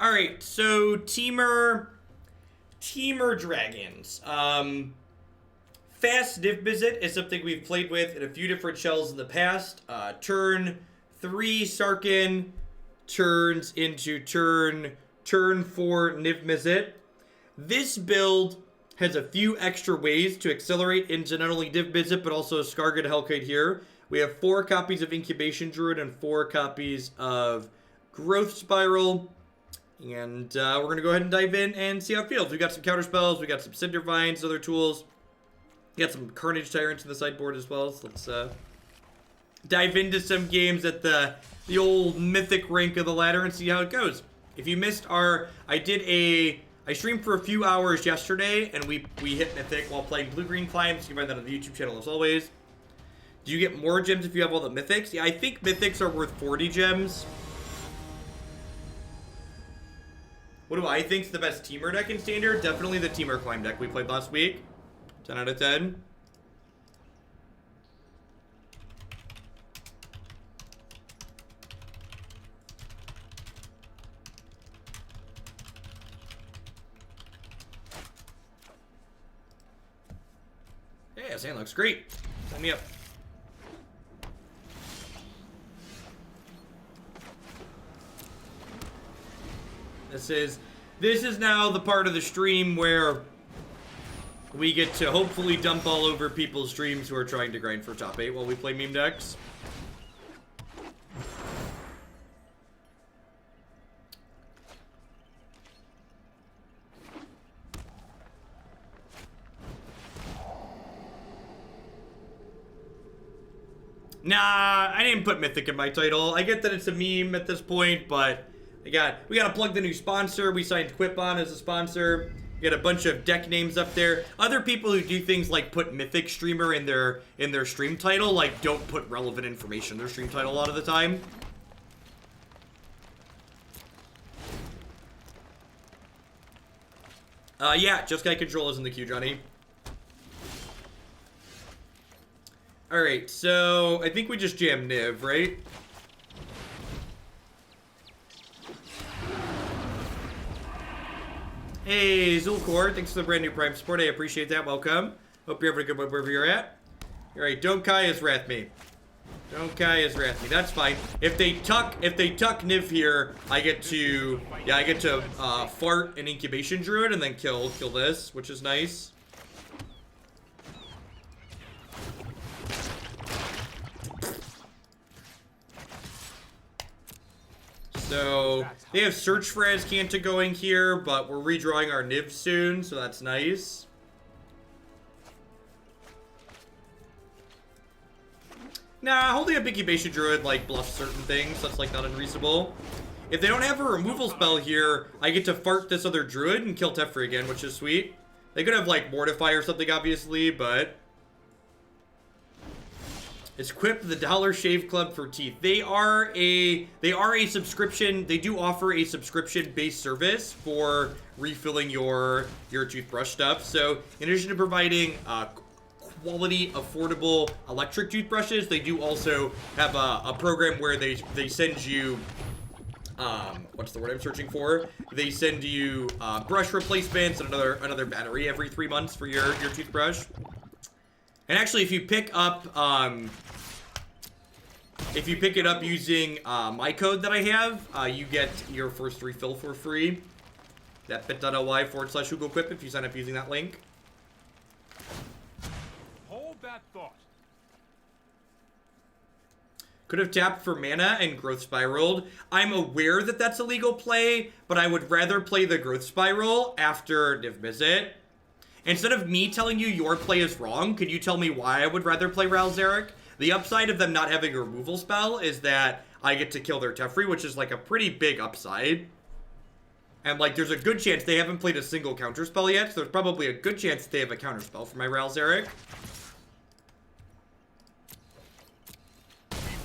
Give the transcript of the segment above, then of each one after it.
All right, so Temur Dragons. Fast Niv-Mizzet is something we've played with in a few different shells in the past. Turn 3 Sarkhan turns into turn 4 Niv-Mizzet. This build has a few extra ways to accelerate into not only Niv-Mizzet but also Skarrgan Hellkite here. We have 4 copies of Incubation Druid and 4 copies of Growth Spiral. And we're going to go ahead and dive in and see how it feels. We got some counter spells, we got some Cindervines, other tools. We got some Carnage Tyrants in the sideboard as well. So let's dive into some games at the old mythic rank of the ladder and see how it goes. If you missed I streamed for a few hours yesterday and we hit mythic while playing blue-green climbs. You can find that on the YouTube channel as always. Do you get more gems if you have all the mythics? Yeah, I think mythics are worth 40 gems. What do I think's the best Temur deck in Standard? Definitely the Temur Climb deck we played last week. 10 out of 10. Yeah, sand looks great. Sign me up. This is now the part of the stream where we get to hopefully dump all over people's streams who are trying to grind for top 8 while we play meme decks. Nah, I didn't put Mythic in my title. I get that it's a meme at this point, but we gotta plug the new sponsor. We signed Quip on as a sponsor. We got a bunch of deck names up there. Other people who do things like put Mythic Streamer in their stream title, like, don't put relevant information in their stream title a lot of the time. Yeah, Just Guy Control is in the queue, Johnny. Alright, so I think we just jammed Niv, right? Hey, Zulkor, thanks for the brand new Prime support. I appreciate that. Welcome. Hope you're having a good one wherever you're at. Alright, Don't Kai is Wrath me. Don't Kai is Wrath me. That's fine. If they tuck Niv here, I get to fart an Incubation Druid and then kill this, which is nice. So, they have Search for Azcanta going here, but we're redrawing our Niv soon, so that's nice. Nah, holding up Incubation Druid, like, bluffs certain things, that's, like, not unreasonable. If they don't have a removal spell here, I get to fart this other Druid and kill Teferi again, which is sweet. They could have, like, Mortify or something, obviously, but... It's Quip, the Dollar Shave Club for teeth. They are a subscription. They do offer a subscription-based service for refilling your toothbrush stuff. So in addition to providing quality, affordable electric toothbrushes, they do also have a program where they send you what's the word I'm searching for? They send you brush replacements and another battery every 3 months for your toothbrush. And actually, if you pick up, it up using my code that I have, you get your first refill for free. That bit.ly/HugoQuip if you sign up using that link. Hold that thought. Could have tapped for mana and Growth Spiraled. I'm aware that that's a legal play, but I would rather play the Growth Spiral after Niv-Mizzet. Instead of me telling you your play is wrong, could you tell me why I would rather play Ral Zarek? The upside of them not having a removal spell is that I get to kill their Teferi, which is like a pretty big upside. And like, there's a good chance they haven't played a single counter spell yet, so there's probably a good chance that they have a counter spell for my Ral Zarek.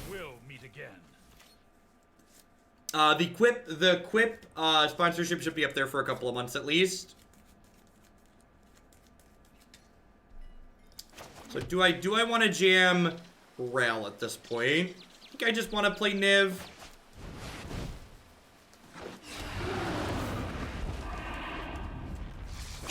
We will meet again. The Quip sponsorship should be up there for a couple of months at least. So do I want to jam Ral at this point? I think I just want to play Niv.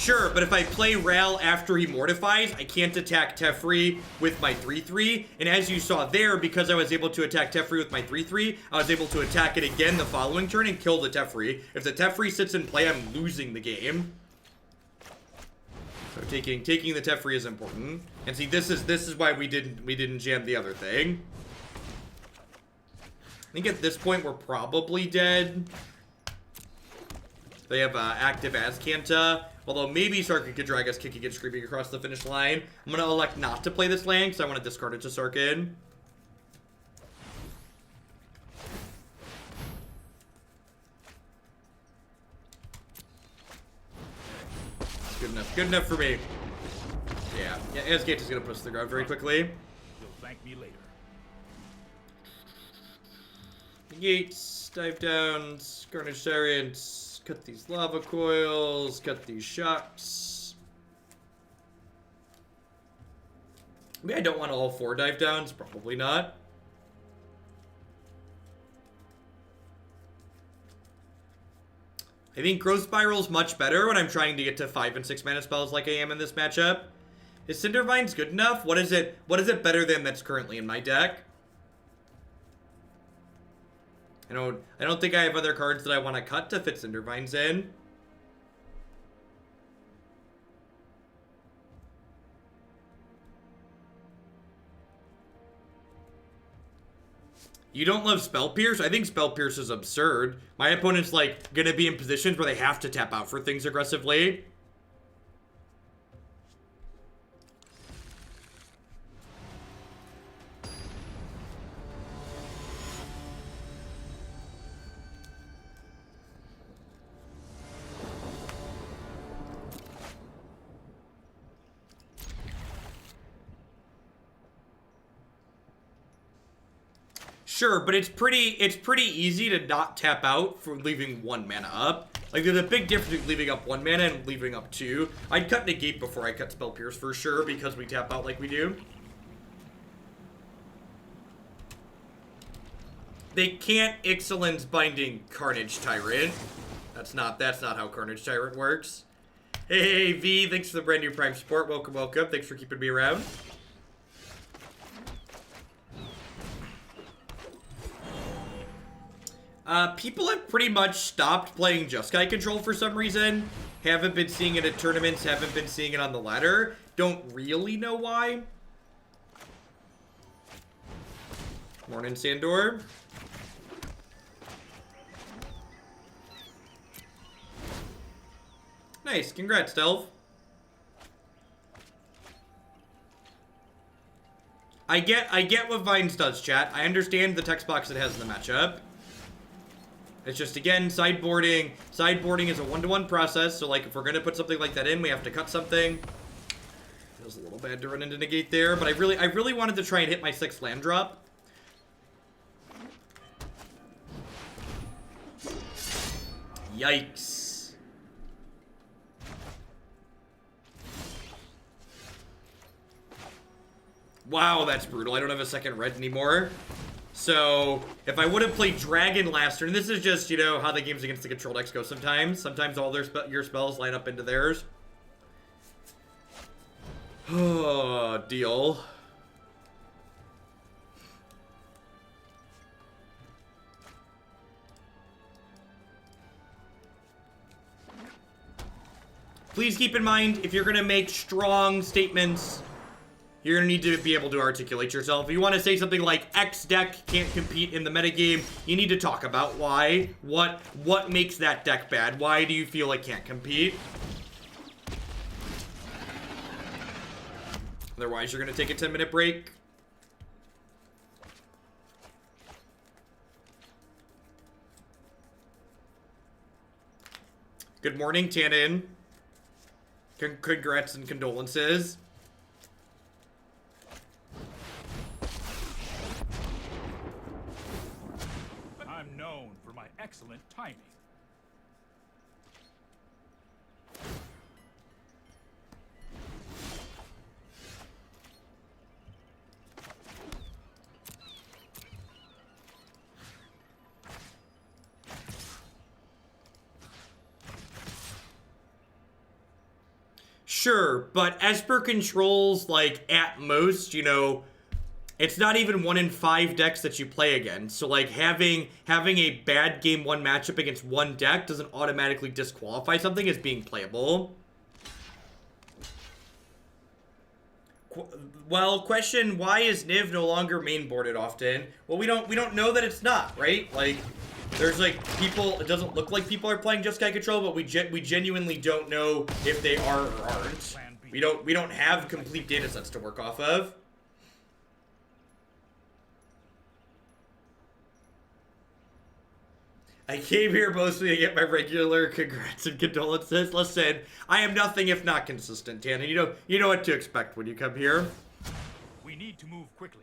Sure, but if I play Ral after he mortifies, I can't attack Teferi with my 3-3. And as you saw there, because I was able to attack Teferi with my 3-3, I was able to attack it again the following turn and kill the Teferi. If the Teferi sits in play, I'm losing the game. So taking the Teferi is important. And see, this is why we didn't jam the other thing. I think at this point we're probably dead. They have active Azcanta. Although maybe Sarkhan could drag us kicking and screaming across the finish line. I'm going to elect not to play this land because I want to discard it to Sarkhan. Good enough. Good enough for me. Yeah, Azcanta is going to push to the ground very quickly. You'll thank me later. Negates, dive downs, Carnage Tyrant, cut these Lava Coils, cut these Shocks. Maybe I don't want all 4 dive downs, probably not. I think Growth Spiral's much better when I'm trying to get to 5 and 6 mana spells like I am in this matchup. Is Cindervines good enough? What is it better than that's currently in my deck? I don't think I have other cards that I want to cut to fit Cindervines in. You don't love Spell Pierce? I think Spell Pierce is absurd. My opponent's like gonna be in positions where they have to tap out for things aggressively. Sure, but it's pretty easy to not tap out for leaving 1 mana up. Like, there's a big difference between leaving up 1 mana and leaving up 2. I'd cut Negate before I cut Spell Pierce for sure, because we tap out like we do. They can't Ixalan's Binding Carnage Tyrant. That's not how Carnage Tyrant works. Hey, V, thanks for the brand new Prime support. Welcome, welcome. Thanks for keeping me around. People have pretty much stopped playing Jeskai Control for some reason. Haven't been seeing it at tournaments, haven't been seeing it on the ladder. Don't really know why. Morning, Sandor. Nice, congrats, Delph. I get what Vines does, chat. I understand the text box it has in the matchup. It's just, again, sideboarding. Sideboarding is a 1-to-1 process, so, like, if we're going to put something like that in, we have to cut something. Feels a little bad to run into Negate there, but I really wanted to try and hit my 6th land drop. Yikes. Wow, that's brutal. I don't have a 2nd red anymore. So, if I would have played Dragon last turn, this is just, you know, how the games against the control decks go sometimes. Sometimes all your spells line up into theirs. Oh, deal. Please keep in mind, if you're going to make strong statements, you're going to need to be able to articulate yourself. If you want to say something like, X deck can't compete in the metagame, you need to talk about why. What makes that deck bad? Why do you feel it can't compete? Otherwise, you're going to take a 10-minute break. Good morning, Tannen. Congrats and condolences. I'm known for my excellent timing. Sure, but Esper controls, like, at most, you know, it's not even 1 in 5 decks that you play against. So, like, having a bad game 1 matchup against one deck doesn't automatically disqualify something as being playable. Well, question, why is Niv no longer mainboarded often? Well, we don't know that it's not, right? Like, there's, like, people, it doesn't look like people are playing Jeskai Control, but we genuinely don't know if they are or aren't. We don't have complete data sets to work off of. I came here mostly to get my regular congrats and condolences. Listen, I am nothing if not consistent, Tan, and you know what to expect when you come here. We need to move quickly.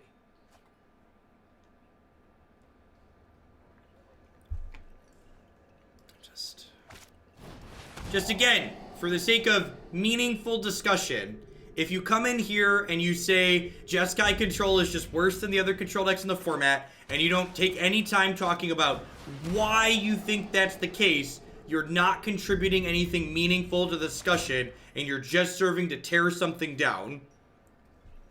Just again, for the sake of meaningful discussion, if you come in here and you say Jeskai Control is just worse than the other control decks in the format, and you don't take any time talking about why you think that's the case, you're not contributing anything meaningful to the discussion, and you're just serving to tear something down.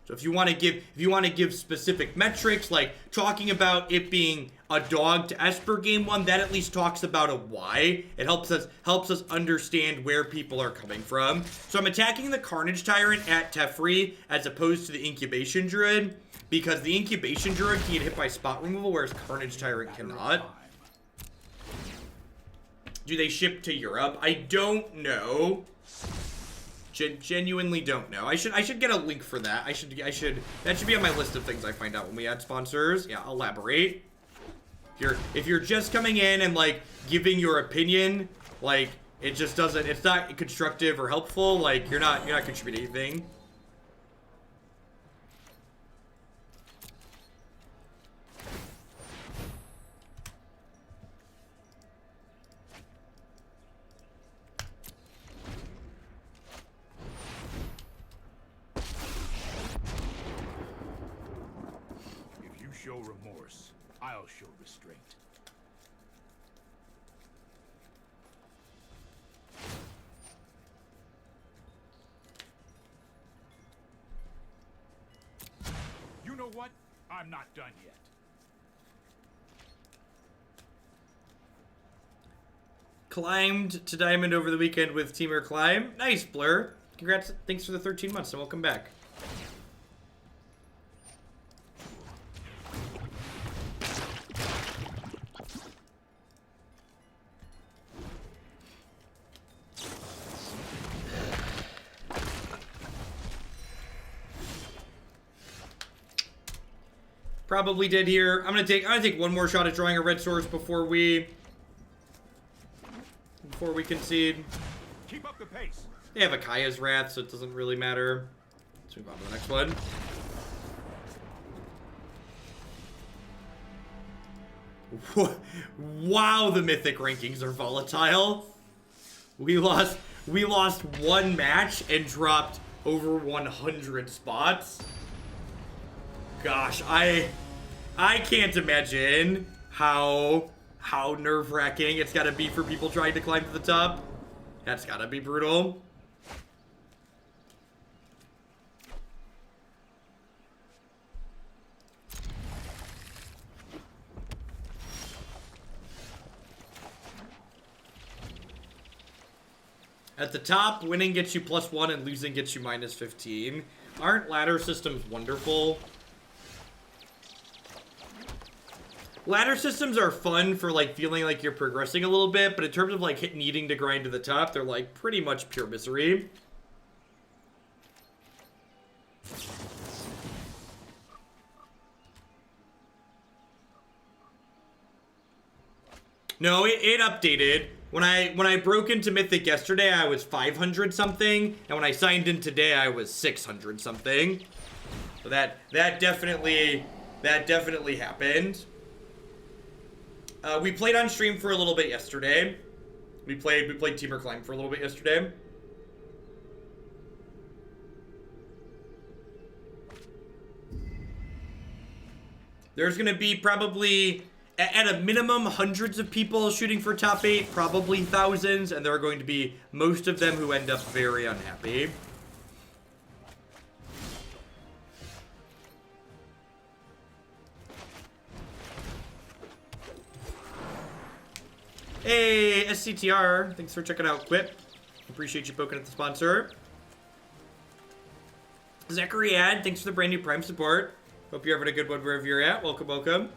So if you want to give specific metrics, like talking about it being a dog to Esper game 1, that at least talks about a why. It helps us understand where people are coming from. So I'm attacking the Carnage Tyrant at Teferi as opposed to the Incubation Druid, because the Incubation Druid can get hit by spot removal, whereas Carnage Tyrant cannot. Do they ship to Europe? I don't know. Genuinely don't know. I should get a link for that. That should be on my list of things I find out when we add sponsors. Yeah, elaborate. If you're just coming in and like giving your opinion, like it's not constructive or helpful, like you're not contributing anything. Show remorse, I'll show restraint. You know what? I'm not done yet. Climbed to Diamond over the weekend with Temur Climb. Nice, Blur. Congrats. Thanks for the 13 months and welcome back. Probably did here. I'm gonna take one more shot at drawing a red source before we concede. Keep up the pace. They have Akaya's Wrath, so it doesn't really matter. Let's move on to the next one. Wow, the mythic rankings are volatile. We lost one match and dropped over 100 spots. Gosh, I can't imagine how nerve-wracking it's gotta be for people trying to climb to the top. That's gotta be brutal. At the top, winning gets you +1 and losing gets you -15. Aren't ladder systems wonderful? Ladder systems are fun for, like, feeling like you're progressing a little bit, but in terms of, like, needing to grind to the top, they're, like, pretty much pure misery. No, it updated. When I broke into Mythic yesterday, I was 500 something, and when I signed in today, I was 600 something. So that definitely happened. We played on stream for a little bit yesterday. We played Temur Climb for a little bit yesterday. There's gonna be probably, at a minimum, hundreds of people shooting for top 8, probably thousands, and there are going to be most of them who end up very unhappy. Hey, SCTR, thanks for checking out Quip. Appreciate you poking at the sponsor. Zachary Ad, thanks for the brand new Prime support. Hope you're having a good one wherever you're at. Welcome, welcome.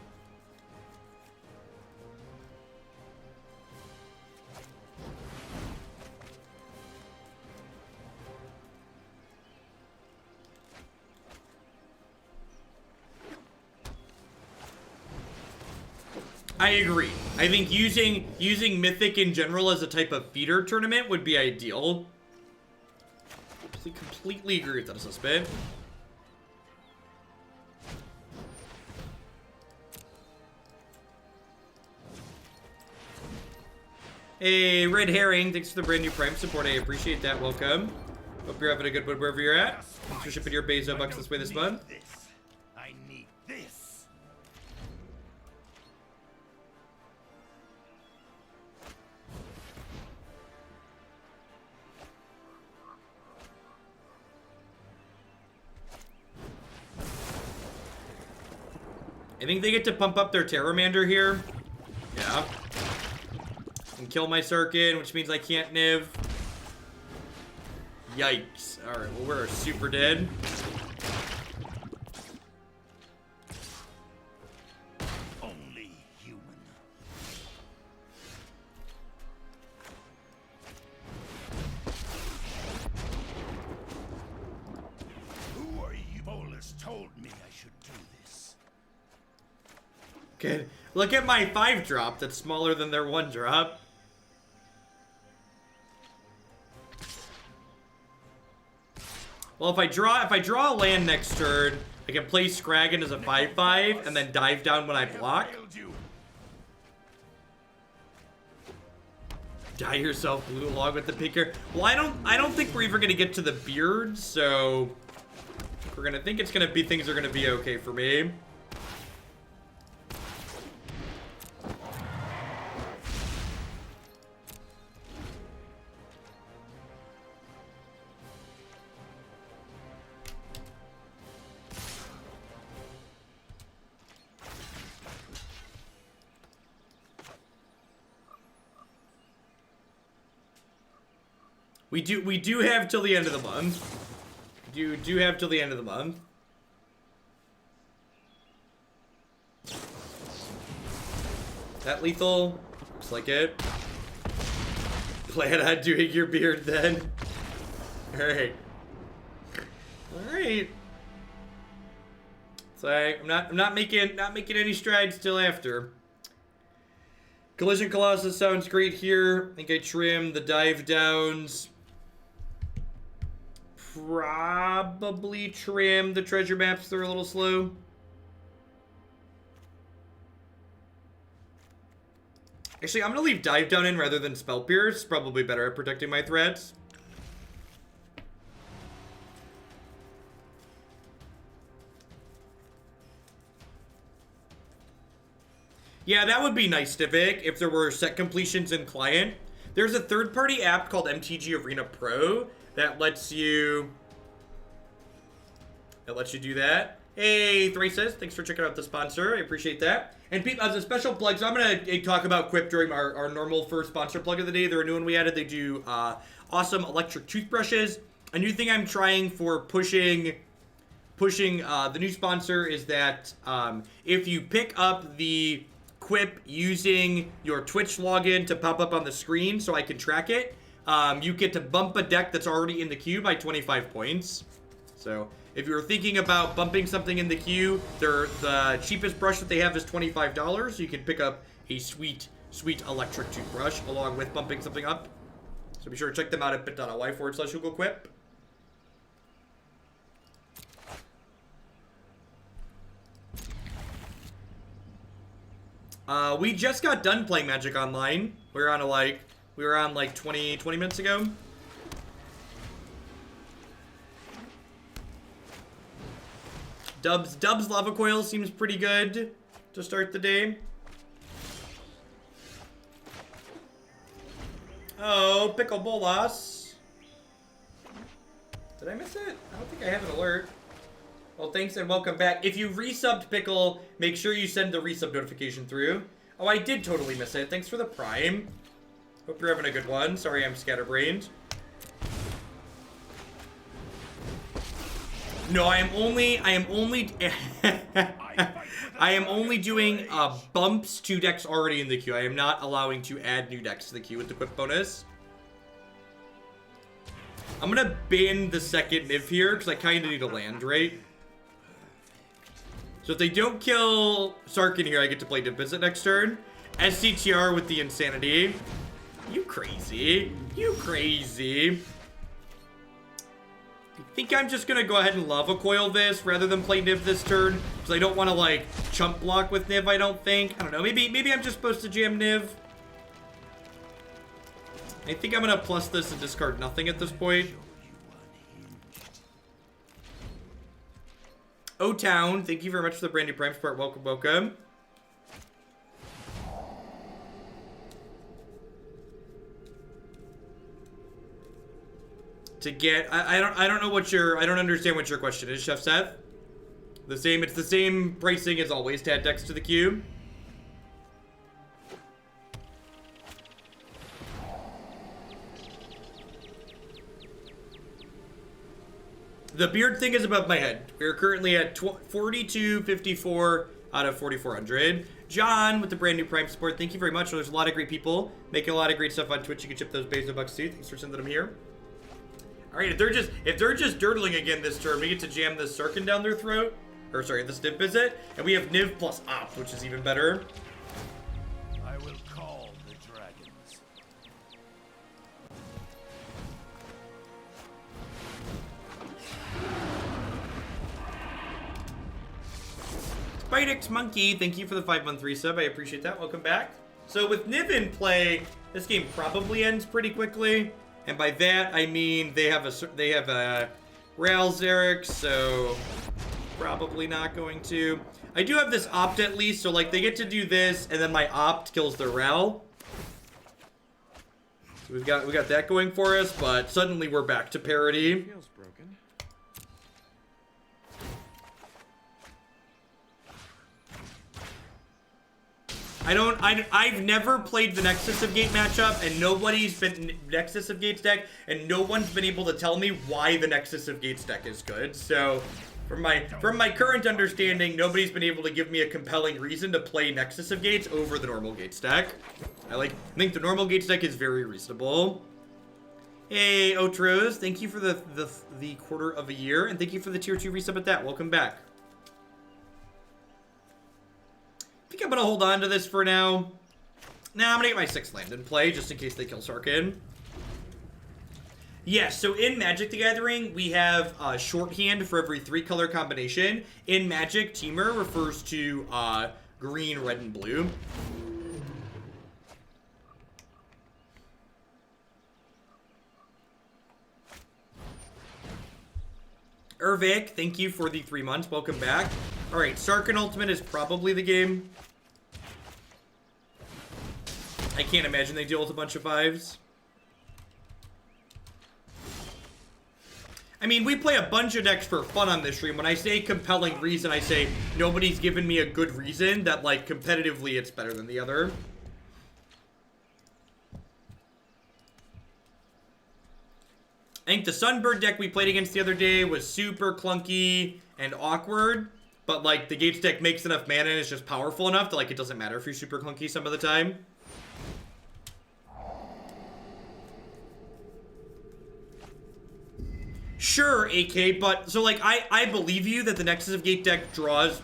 I agree. I think using Mythic in general as a type of feeder tournament would be ideal. I completely agree with that assessment. Hey, Red Herring, thanks for the brand new Prime support. I appreciate that. Welcome. Hope you're having a good one wherever you're at. Thanks for shipping your Bezo bucks this way this month. I need this. I think they get to pump up their Terramander here. Yeah. And kill my Sarkhan, which means I can't Niv. Yikes. Alright, well, we're super dead. Only human. Who are you? Bolus told me I should do this. Okay. Look at my 5-drop that's smaller than their 1-drop. Well, if I draw a land next turn, I can play Skarrgan as a 5/5 and then dive down when I block. Die yourself blue along with the picker. Well, I don't think we're even gonna get to the beard, so we're gonna think it's gonna be things are gonna be okay for me. We do have till the end of the month. Do have till the end of the month. That lethal? Looks like it. Plan on doing your beard then. Alright. Alright. So I'm not making any strides till after. Collision Colossus sounds great here. I think I trimmed the dive downs. Probably trim the treasure maps. They're a little slow. Actually, I'm gonna leave dive down in rather than spell pierce. Probably better at protecting my threats. Yeah, that would be nice to pick if there were set completions in client. There's a third-party app called MTG Arena Pro that lets you do that. Hey, Thraces, thanks for checking out the sponsor. I appreciate that. And as a special plug, so I'm gonna talk about Quip during our normal first sponsor plug of the day. They're a new one we added. They do awesome electric toothbrushes. A new thing I'm trying for pushing the new sponsor is that if you pick up the Quip using your Twitch login to pop up on the screen so I can track it, you get to bump a deck that's already in the queue by 25 points. So if you're thinking about bumping something in the queue, the cheapest brush that they have is $25. So you can pick up a sweet electric toothbrush along with bumping something up. So be sure to check them out at bit.ly/HugoQuip. We just got done playing Magic Online. We were on like 20 minutes ago. Dub's Lava Coil seems pretty good to start the day. Oh, Pickle Bolas. Did I miss it? I don't think I have an alert. Well, thanks and welcome back. If you resubbed Pickle, make sure you send the resub notification through. Oh, I did totally miss it. Thanks for the Prime. Hope you're having a good one. Sorry I'm scatterbrained. No, I am only doing bumps to decks already in the queue. I am not allowing to add new decks to the queue with the quick bonus. I'm gonna ban the second Niv here because I kind of need a land, right? So if they don't kill Sarkhan here, I get to play Niv-Mizzet next turn. SCTR with the insanity. You crazy. You crazy. I think I'm just gonna go ahead and Lava Coil this rather than play Niv this turn. Because I don't want to, like, chump block with Niv, I don't think. I don't know. Maybe I'm just supposed to jam Niv. I think I'm gonna plus this and discard nothing at this point. O-Town, thank you very much for the brand new Prime support. Welcome, welcome. To get, I don't know what your, I don't understand what your question is, Chef Seth. It's the same pricing as always to add decks to the queue. The beard thing is above my head. We're currently at 4254 out of 4400. John with the brand new Prime support. Thank you very much. There's a lot of great people making a lot of great stuff on Twitch. You can chip those Bazo bucks too. Thanks for sending them here. All right, if they're just dirtling again this turn, we get to jam this Sarkhan down their throat. Or sorry, this Niv-Mizzet, and we have Niv plus Opt, which is even better. I will call the dragons. Spidix Monkey, thank you for the 5-month resub. I appreciate that. Welcome back. So with Niv in play, this game probably ends pretty quickly. And by that, I mean they have a Ral Zarek, so probably not going to. I do have this Opt at least, so like they get to do this, and then my Opt kills their Ral. So we got that going for us, but suddenly we're back to parity. Feels broken. I've never played the Nexus of Gate matchup, and nobody's been Nexus of Gates deck, and no one's been able to tell me why the Nexus of Gates deck is good. So, from my current understanding, nobody's been able to give me a compelling reason to play Nexus of Gates over the normal Gates deck. I think the normal Gates deck is very reasonable. Hey, Otros, thank you for the quarter of a year, and thank you for the tier 2 resub at that. Welcome back. I think I'm gonna hold on to this for now. Nah, I'm gonna get my 6th land in play just in case they kill Sarkhan. Yes, so in Magic the Gathering, we have shorthand for every 3-color combination. In Magic, Temur refers to green, red, and blue. Ervik, thank you for the 3 months. Welcome back. Alright, Sarkhan Ultimate is probably the game. I can't imagine they deal with a bunch of 5s. I mean, we play a bunch of decks for fun on this stream. When I say compelling reason, I say nobody's given me a good reason that, like, competitively it's better than the other. I think the Sunbird deck we played against the other day was super clunky and awkward. But, like, the Gates deck makes enough mana and is just powerful enough that, like, it doesn't matter if you're super clunky some of the time. Sure, AK, but, so, like, I believe you that the Nexus of Gate deck draws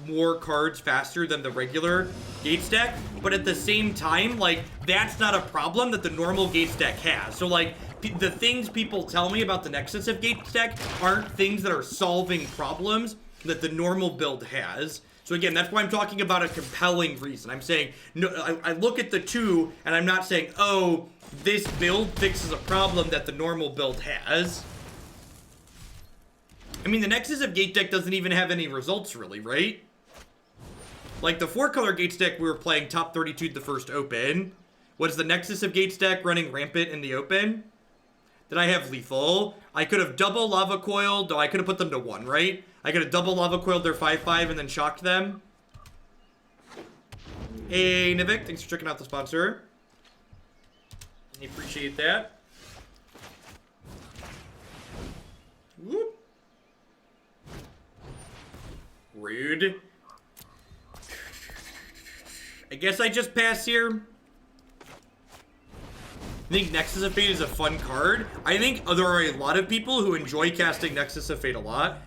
more cards faster than the regular Gates deck, but at the same time, like, that's not a problem that the normal Gates deck has. So, like, the things people tell me about the Nexus of Gates deck aren't things that are solving problems that the normal build has. So again, that's why I'm talking about a compelling reason. I'm saying, no, I look at the two, and I'm not saying, oh, this build fixes a problem that the normal build has. I mean, the Nexus of Gate deck doesn't even have any results, really, right? Like, the 4-color Gates deck, we were playing top 32 the first open. Was the Nexus of Gates deck running rampant in the open? Did I have lethal? I could have double Lava Coiled. No, I could have put them to 1, right? I could have double Lava Coiled their 5/5 and then shocked them. Hey, Nivik, thanks for checking out the sponsor. I appreciate that. Whoop. Rude. I guess I just pass here. I think Nexus of Fate is a fun card. I think there are a lot of people who enjoy casting Nexus of Fate a lot.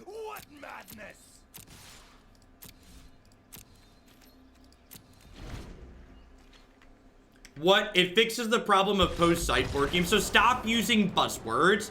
What madness! What? It fixes the problem of post-sideboard games. So stop using buzzwords.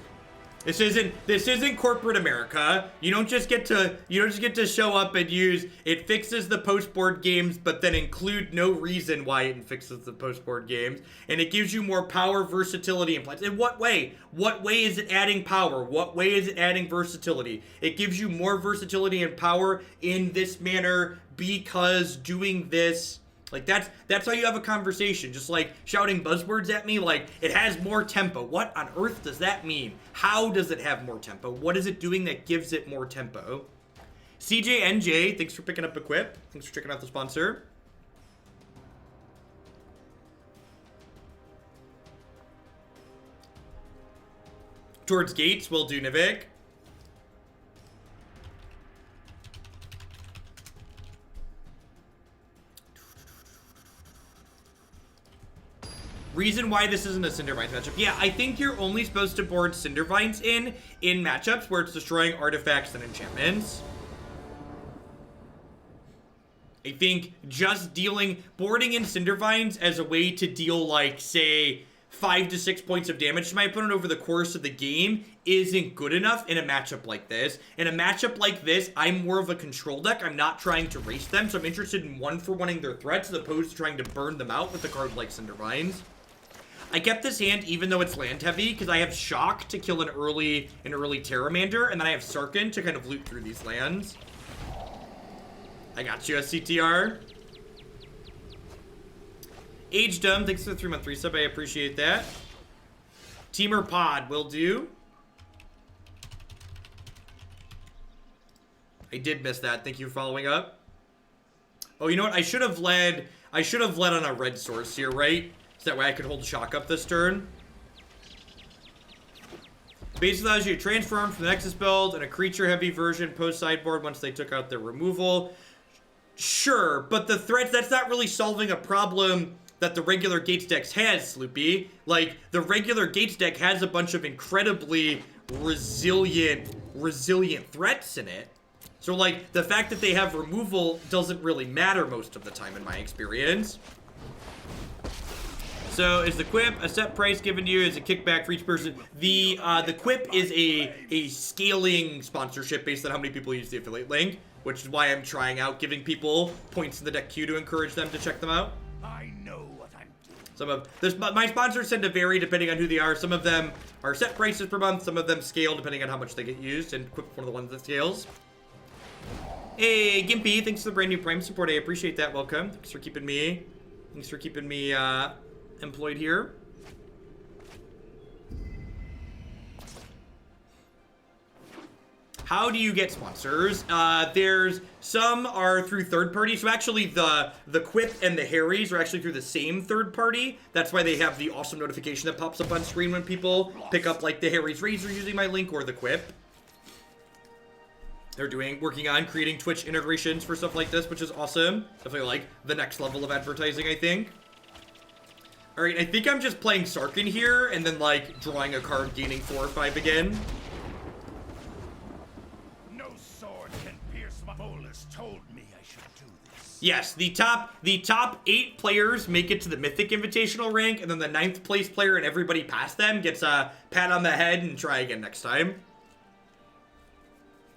This isn't corporate America. You don't just get to show up and use it fixes the post-board games, but then include no reason why it fixes the post-board games. And it gives you more power, versatility, and plays. In what way? What way is it adding power? What way is it adding versatility? It gives you more versatility and power in this manner because doing this. Like, that's how you have a conversation. Just, like, shouting buzzwords at me, like, it has more tempo. What on earth does that mean? How does it have more tempo? What is it doing that gives it more tempo? CJNJ, thanks for picking up Equip. Thanks for checking out the sponsor. Towards Gates, will do, Nivik. Reason why this isn't a Cindervines matchup. Yeah, I think you're only supposed to board Cindervines in matchups where it's destroying artifacts and enchantments. I think just boarding in Cindervines as a way to deal, like, say, 5 to 6 points of damage to my opponent over the course of the game isn't good enough in a matchup like this. In a matchup like this, I'm more of a control deck. I'm not trying to race them, so I'm interested in one-for-one-ing their threats as opposed to trying to burn them out with a card like Cindervines. I kept this hand even though it's land heavy because I have Shock to kill an early Terramander, and then I have Sarkhan to kind of loot through these lands. I got you, SCTR. Age Dumb, thanks for the 3-month resub. I appreciate that. Temur Pod will do. I did miss that. Thank you for following up. Oh, you know what? I should have led on a red source here, right? So that way I could hold Shock up this turn. Basically allows you to transform from the Nexus build and a creature-heavy version post-sideboard once they took out their removal. Sure, but the threats, that's not really solving a problem that the regular Gates deck has, Sloopy. Like, the regular Gates deck has a bunch of incredibly resilient threats in it. So, like, the fact that they have removal doesn't really matter most of the time in my experience. So, is the Quip a set price given to you as a kickback for each person? The Quip is a scaling sponsorship based on how many people use the affiliate link, which is why I'm trying out giving people points in the deck queue to encourage them to check them out. I know what I'm doing. My sponsors tend to vary depending on who they are. Some of them are set prices per month. Some of them scale depending on how much they get used, and Quip is one of the ones that scales. Hey, Gimpy, thanks for the brand new Prime support. I appreciate that. Welcome. Thanks for keeping me employed here. How do you get sponsors? There's some are through third party. So actually the Quip and the Harrys are actually through the same third party. That's why they have the awesome notification that pops up on screen when people pick up like the Harry's Razor using my link or the Quip. They're working on creating Twitch integrations for stuff like this, which is awesome. Definitely like the next level of advertising, I think. All right, I think I'm just playing Sarkhan here and then like drawing a card, gaining 4 or 5 again. No sword can pierce my Bolus told me I should do this. Yes, the top 8 players make it to the Mythic Invitational rank, and then the 9th place player and everybody past them gets a pat on the head and try again next time.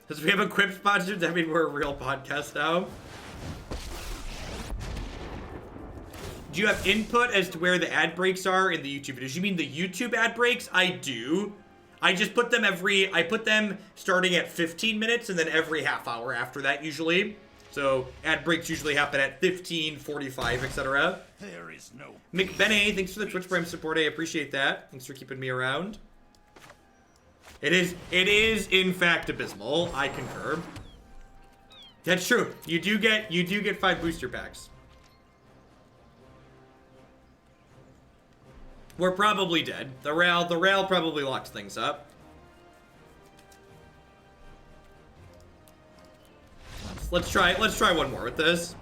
Because we have a Quip sponsor, does that mean we're a real podcast now? Do you have input as to where the ad breaks are in the YouTube videos? You mean the YouTube ad breaks? I do. I just put them I put them starting at 15 minutes and then every half hour after that usually. So ad breaks usually happen at 15, 45, etc. There is no McBenney, thanks for the Twitch Prime support. I appreciate that. Thanks for keeping me around. It is in fact abysmal. I concur. That's true. You do get 5 booster packs. We're probably dead. The rail probably locked things up. Let's try one more with this.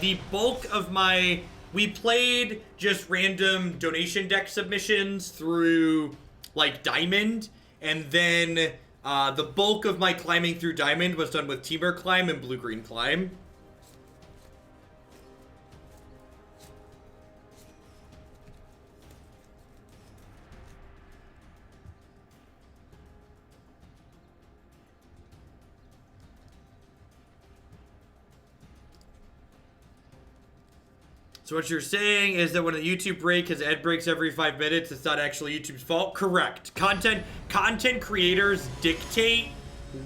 The bulk of my... We played just random donation deck submissions through, like, Diamond. And then the bulk of my climbing through Diamond was done with Temur Climb and Blue-Green Climb. So what you're saying is that when a YouTube break has ad breaks every 5 minutes, it's not actually YouTube's fault? Correct. Content creators dictate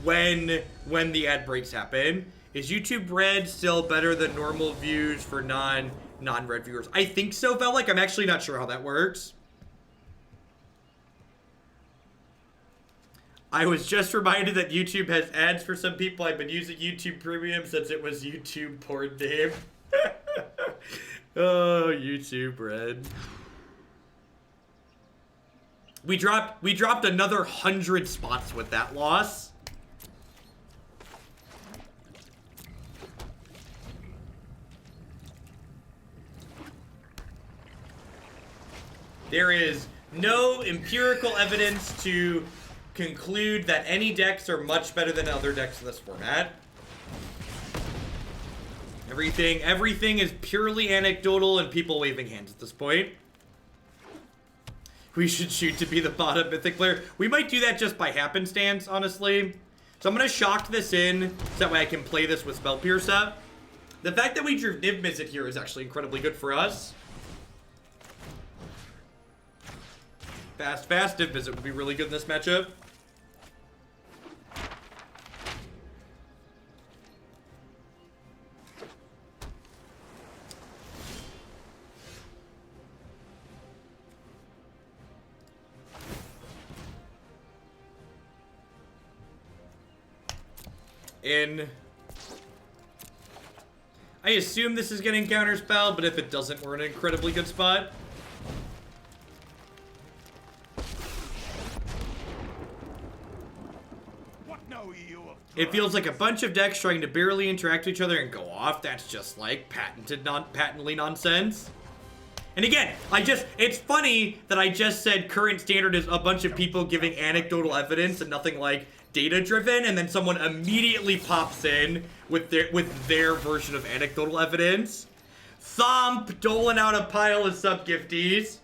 when the ad breaks happen. Is YouTube Red still better than normal views for non-Red viewers? I think so, Velik. I'm actually not sure how that works. I was just reminded that YouTube has ads for some people. I've been using YouTube Premium since it was YouTube porn name. Oh, YouTube Red. We dropped another 100 spots with that loss. There is no empirical evidence to conclude that any decks are much better than other decks in this format. Everything is purely anecdotal and people waving hands at this point. We should shoot to be the bottom mythic player. We might do that just by happenstance, honestly. So I'm going to shock this in so that way I can play this with Spell Pierce up. The fact that we drew Niv-Mizzet here is actually incredibly good for us. Fast Niv-Mizzet would be really good in this matchup. I assume this is getting counterspell, but if it doesn't, we're in an incredibly good spot. What know you of It feels like a bunch of decks trying to barely interact with each other and go off. That's just like patently nonsense. And again, it's funny that I just said current standard is a bunch of people giving anecdotal evidence and nothing like data-driven, and then someone immediately pops in with their version of anecdotal evidence. Thump, doling out a pile of sub-gifties.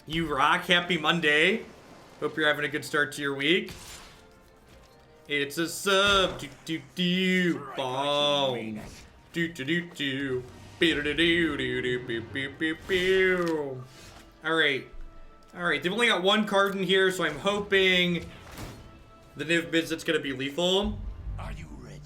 You rock. Happy Monday. Hope you're having a good start to your week. It's a sub. Do-do-do. Bomb. Do-do-do-do. Be-do-do-do-do-do-do-do-do-do. Alright. Alright, they've only got one card in here, so I'm hoping the Niv-Mizzet's gonna be lethal. Are you ready?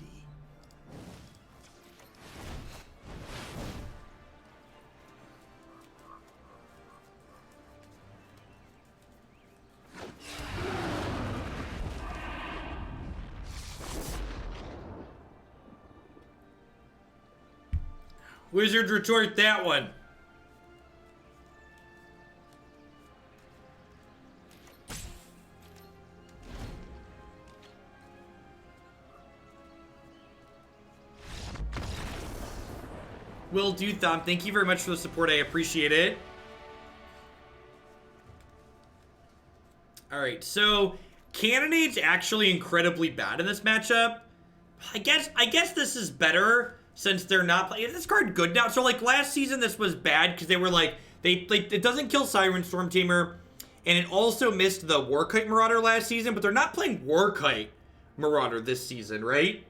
Wizard retort that one. Will do, Thumb. Thank you very much for the support. I appreciate it. Alright, so Cannonade's actually incredibly bad in this matchup. I guess this is better since they're not playing. Is this card good now? So like last season this was bad because they were like it doesn't kill Siren Storm Tamer, and it also missed the Warkite Marauder last season, but they're not playing Warkite Marauder this season, right?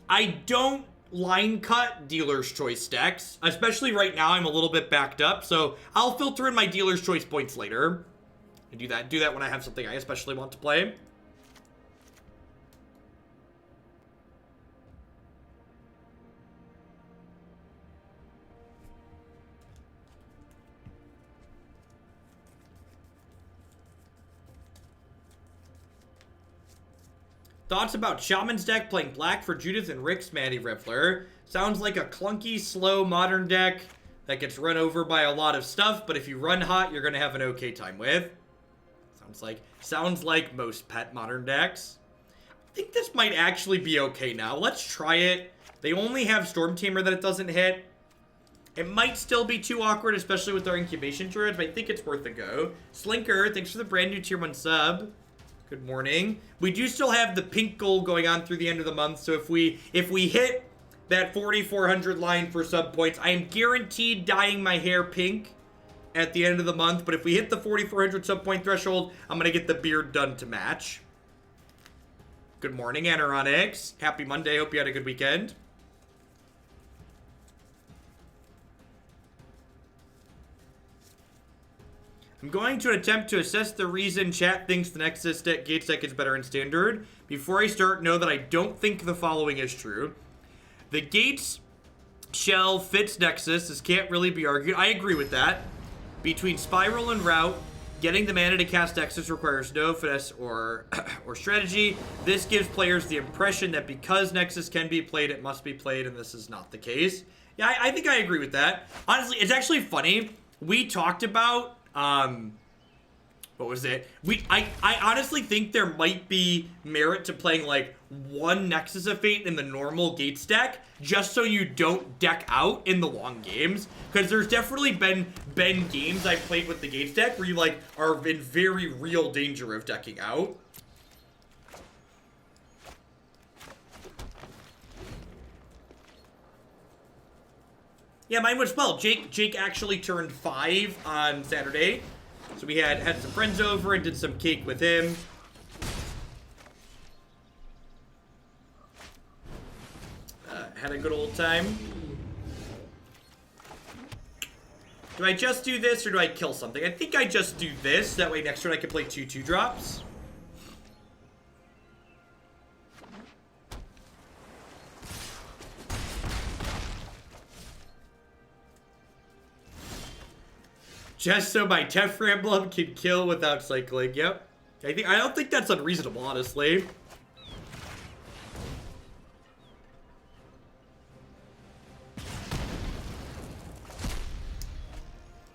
I don't line cut dealer's choice decks, especially right now. I'm a little bit backed up, so I'll filter in my dealer's choice points later. And do that when I have something I especially want to play. Thoughts about Shaman's deck playing black for Judith and Rick's Manny Riffler. Sounds like a clunky, slow, modern deck that gets run over by a lot of stuff, but if you run hot, you're gonna have an okay time with. Sounds like most pet modern decks. I think this might actually be okay now. Let's try it. They only have Storm Tamer that it doesn't hit. It might still be too awkward, especially with our Incubation Druid, but I think it's worth a go. Slinker, thanks for the brand new tier 1 sub. Good morning. We do still have the pink goal going on through the end of the month, so if we hit that 4,400 line for sub points, I am guaranteed dyeing my hair pink at the end of the month, but if we hit the 4,400 sub point threshold, I'm gonna get the beard done to match. Good morning, Anoronics. Happy Monday. Hope you had a good weekend. I'm going to attempt to assess the reason chat thinks the Nexus deck Gates deck is better in Standard. Before I start, know that I don't think the following is true. The Gates shell fits Nexus. This can't really be argued. I agree with that. Between Spiral and Route, getting the mana to cast Nexus requires no finesse or strategy. This gives players the impression that because Nexus can be played, it must be played, and this is not the case. Yeah, I think I agree with that. Honestly, it's actually funny. We talked about what was it? I honestly think there might be merit to playing like one Nexus of Fate in the normal Gates deck, just so you don't deck out in the long games. Because there's definitely been games I've played with the Gates deck where you like are in very real danger of decking out. Yeah, mine was well. Jake actually turned 5 on Saturday. So we had some friends over and did some cake with him. Had a good old time. Do I just do this or do I kill something? I think I just do this. That way next turn I can play 2 2-drops. Just so my Tefra Emblem can kill without cycling. Yep. I don't think that's unreasonable, honestly.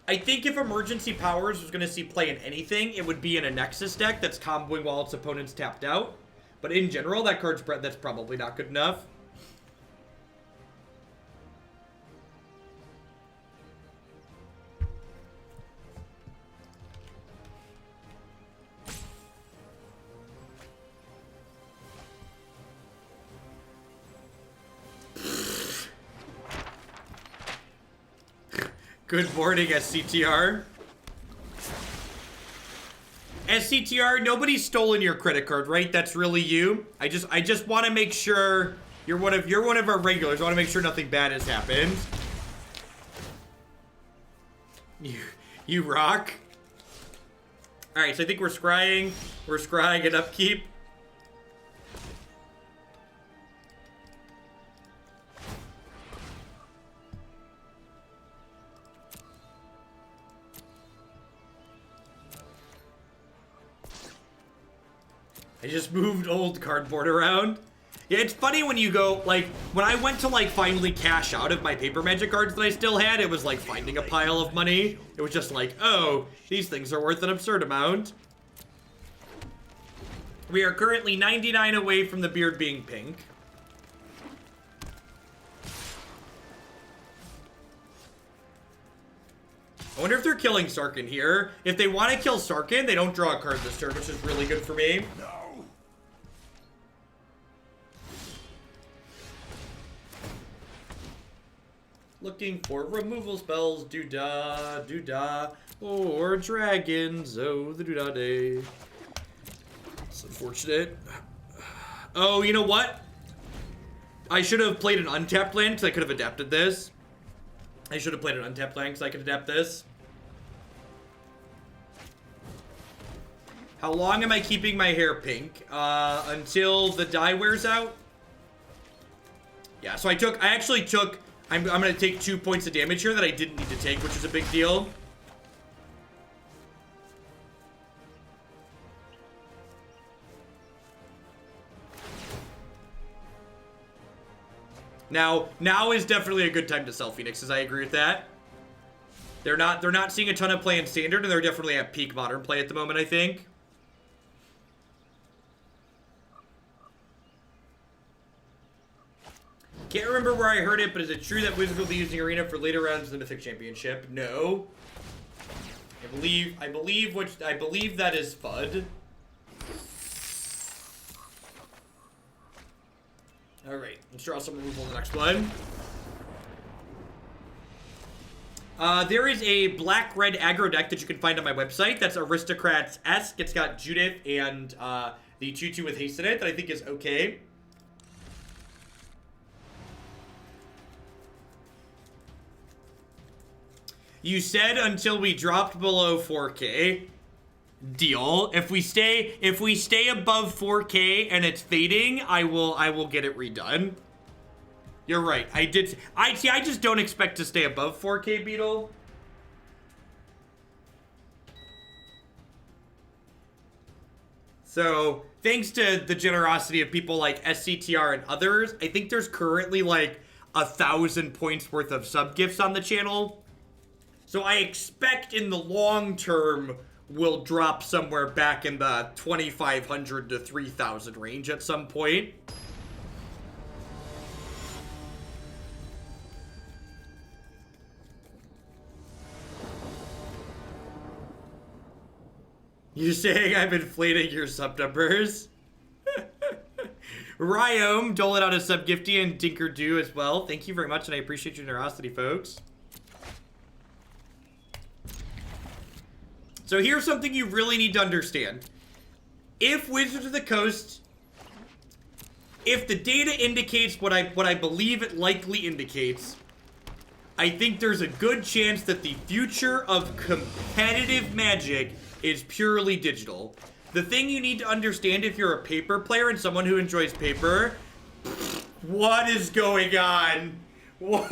I think if Emergency Powers was going to see play in anything, it would be in a Nexus deck that's comboing while its opponent's tapped out. But in general, that card's that's probably not good enough. Good morning, SCTR. SCTR, nobody's stolen your credit card, right? That's really you. I just want to make sure you're one of our regulars. I want to make sure nothing bad has happened. You rock. All right, so I think we're scrying. We're scrying at upkeep. I just moved old cardboard around. Yeah, it's funny when you go, like, when I went to, like, finally cash out of my Paper Magic cards that I still had, it was like finding a pile of money. It was just like, oh, these things are worth an absurd amount. We are currently 99 away from the beard being pink. I wonder if they're killing Sarkhan here. If they want to kill Sarkhan, they don't draw a card this turn, which is really good for me. No. Looking for removal spells, doo-dah, doo-dah, or dragons, oh, the doo-dah day. It's unfortunate. Oh, you know what? I should have played an untapped land, because I could have adapted this. I should have played an untapped land, because I could adapt this. How long am I keeping my hair pink? Until the dye wears out? Yeah, so I actually took... I'm going to take 2 points of damage here that I didn't need to take, which is a big deal. Now is definitely a good time to sell Phoenixes. I agree with that. They're not seeing a ton of play in Standard, and they're definitely at peak Modern play at the moment, I think. Can't remember where I heard it, but is it true that Wizards will be using Arena for later rounds of the Mythic Championship? No. I believe that is FUD. Alright, let's draw some removal on the next one. There is a black-red aggro deck that you can find on my website. That's Aristocrats-esque. It's got Judith and the 2/2 with haste in it that I think is okay. You said until we dropped below 4K. Deal. If we stay above 4K and it's fading, I will get it redone. You're right. I just don't expect to stay above 4K, Beetle. So, thanks to the generosity of people like SCTR and others, I think there's currently like 1,000 points worth of sub gifts on the channel. So I expect in the long term, we'll drop somewhere back in the 2,500 to 3,000 range at some point. You're saying I'm inflating your sub numbers? Ryome doling out a sub gifty and Dinkerdo as well. Thank you very much, and I appreciate your generosity, folks. So here's something you really need to understand. If Wizards of the Coast, if the data indicates what I believe it likely indicates, I think there's a good chance that the future of competitive Magic is purely digital. The thing you need to understand if you're a paper player and someone who enjoys paper, what is going on? What?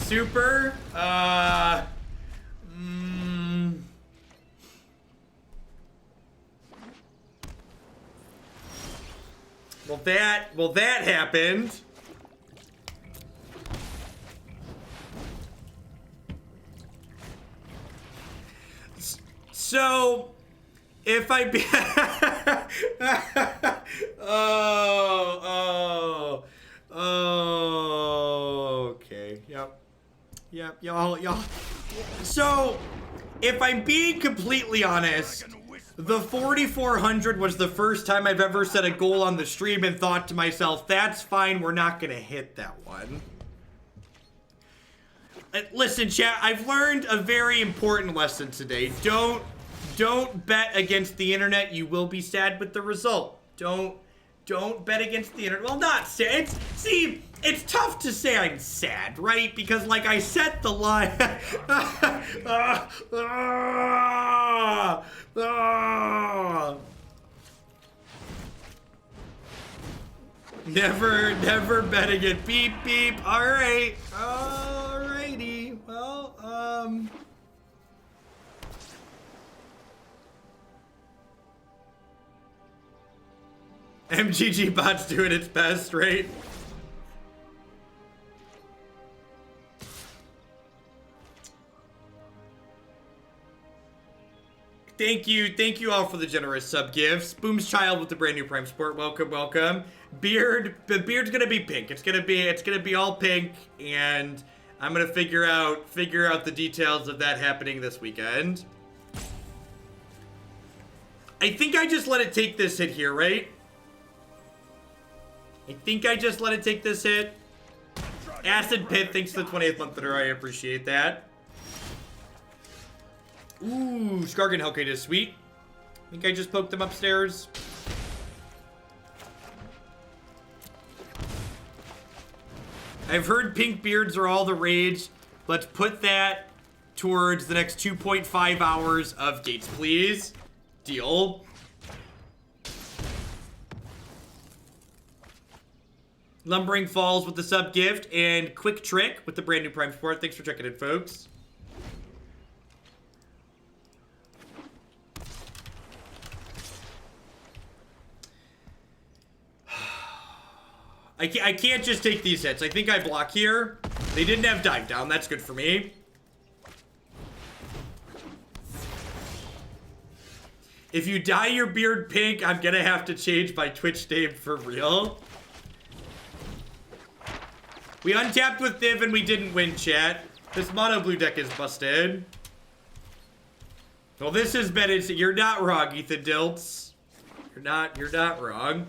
Super? Well, that happened. So, if I be... okay, yep, y'all. So, if I'm being completely honest, the 4,400 was the first time I've ever set a goal on the stream and thought to myself, that's fine, we're not gonna hit that one. Listen, chat, I've learned a very important lesson today. Don't bet against the internet. You will be sad with the result. Don't bet against the internet. Well, not sad. See, it's tough to say I'm sad, right? Because, like, I set the line. Never betting it. Beep, beep. All right. Alrighty. Well, MGG bot's doing its best, right? Thank you all for the generous sub gifts. Boom's Child with the brand new Prime Sport. Welcome. Beard's gonna be pink. It's gonna be all pink, and I'm gonna figure out the details of that happening this weekend. I think I just let it take this hit here, right? I think I just let it take this hit. Acid Pit, thanks for the 20th month in a row. I appreciate that. Ooh, Skarrgan Hellkite is sweet. I think I just poked them upstairs. I've heard pink beards are all the rage. Let's put that towards the next 2.5 hours of gates, please. Deal. Lumbering Falls with the sub gift, and Quick Trick with the brand new Prime support. Thanks for checking in, folks. I can't just take these hits. I think I block here. They didn't have dive down. That's good for me. If you dye your beard pink, I'm gonna have to change my Twitch name for real. We untapped with Niv and we didn't win, chat. This mono blue deck is busted. Well, this has been it. You're not wrong, Ethan Dilts. You're not wrong.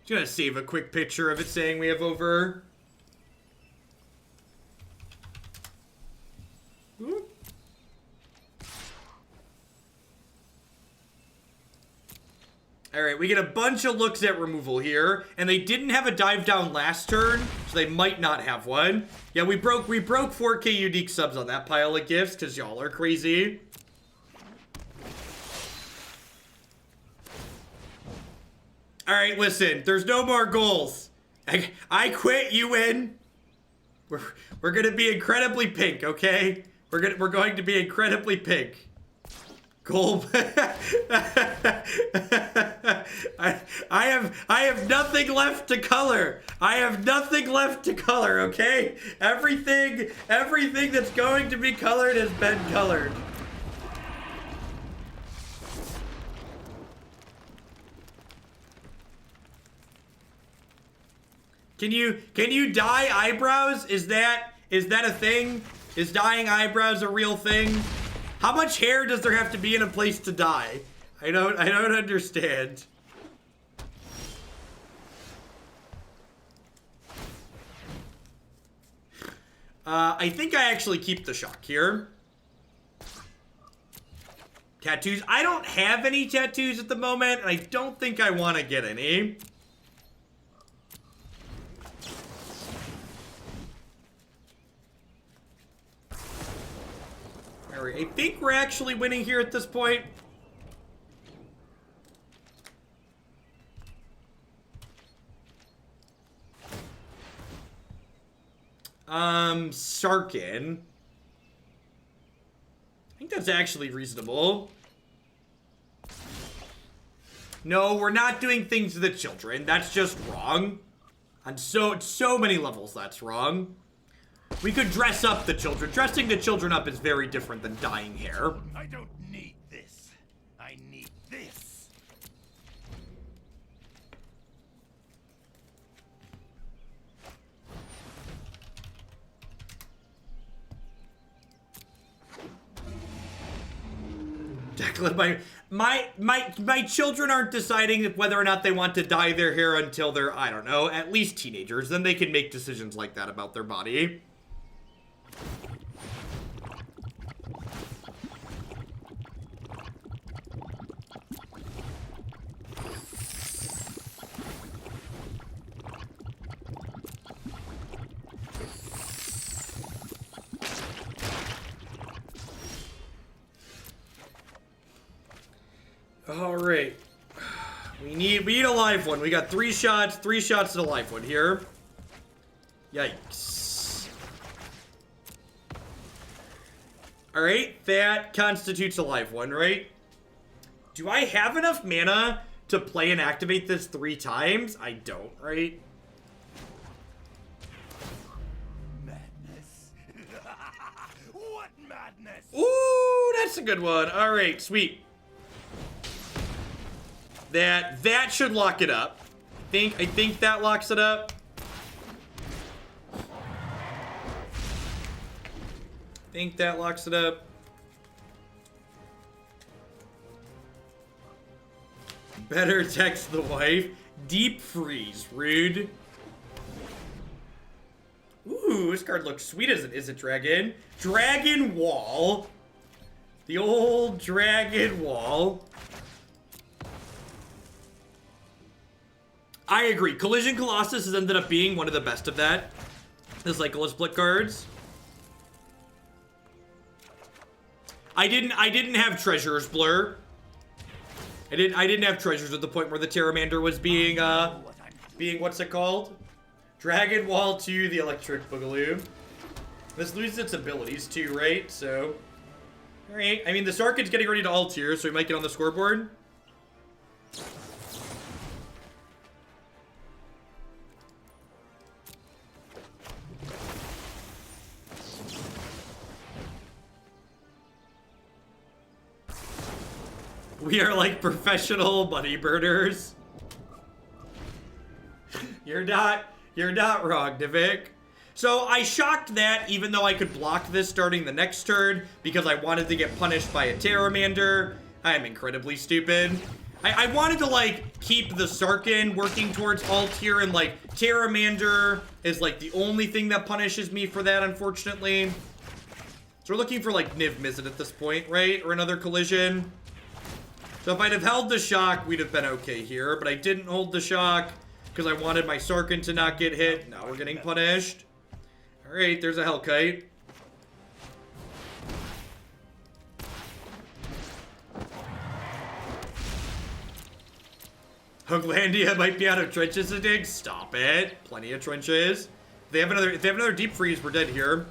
Just gonna save a quick picture of it saying we have over. Alright, we get a bunch of looks at removal here, and they didn't have a dive down last turn, so they might not have one. Yeah, we broke 4K unique subs on that pile of gifts, because y'all are crazy. Alright, listen, there's no more goals. I quit, you win. We're gonna be incredibly pink, okay? We're going to be incredibly pink. Goal. I have nothing left to color. I have nothing left to color, okay? Everything that's going to be colored has been colored. Can you dye eyebrows? Is that a thing? Is dyeing eyebrows a real thing? How much hair does there have to be in a place to dye? I don't understand. I think I actually keep the shock here. Tattoos. I don't have any tattoos at the moment, and I don't think I want to get any. I think we're actually winning here at this point. Sarkhan. I think that's actually reasonable. No, we're not doing things to the children. That's just wrong. On so many levels, that's wrong. We could dress up the children. Dressing the children up is very different than dyeing hair. I don't need this. I need this. Declan, my children aren't deciding whether or not they want to dye their hair until they're, I don't know, at least teenagers. Then they can make decisions like that about their body. All right. We need a live one. We got 3 shots to the live one here. Yikes. All right, that constitutes a live one, right? Do I have enough mana to play and activate this 3 times? I don't, right? Madness. What madness? Ooh, that's a good one. All right, sweet. That should lock it up. I think that locks it up. I think that locks it up. Better text the wife. Deep freeze, rude. Ooh, this card looks sweet as it is a dragon. Dragon Wall. The old Dragon Wall. I agree. Collision Colossus has ended up being one of the best of that. The cycle of split cards. I didn't have Treasures Blur. I didn't have treasures at the point where the Pteramander was being what's it called? Dragon Wall 2, the Electric Boogaloo. This loses its abilities too, right? So, alright. I mean, the Sarkhan's getting ready to ult here, so we might get on the scoreboard. We are like professional money burners. You're not wrong, Nivik. So I shocked that, even though I could block this starting the next turn, because I wanted to get punished by a Pteramander. I am incredibly stupid. I wanted to, like, keep the Sarkhan working towards ult here, and, like, Pteramander is, like, the only thing that punishes me for that, unfortunately. So we're looking for, like, Niv-Mizzet at this point, right? Or another collision. So if I'd have held the shock, we'd have been okay here, but I didn't hold the shock because I wanted my Sarkhan to not get hit. Now we're getting punished. Alright, there's a Hellkite. Hooglandia might be out of trenches to dig. Stop it. Plenty of trenches. If they have another deep freeze, we're dead here.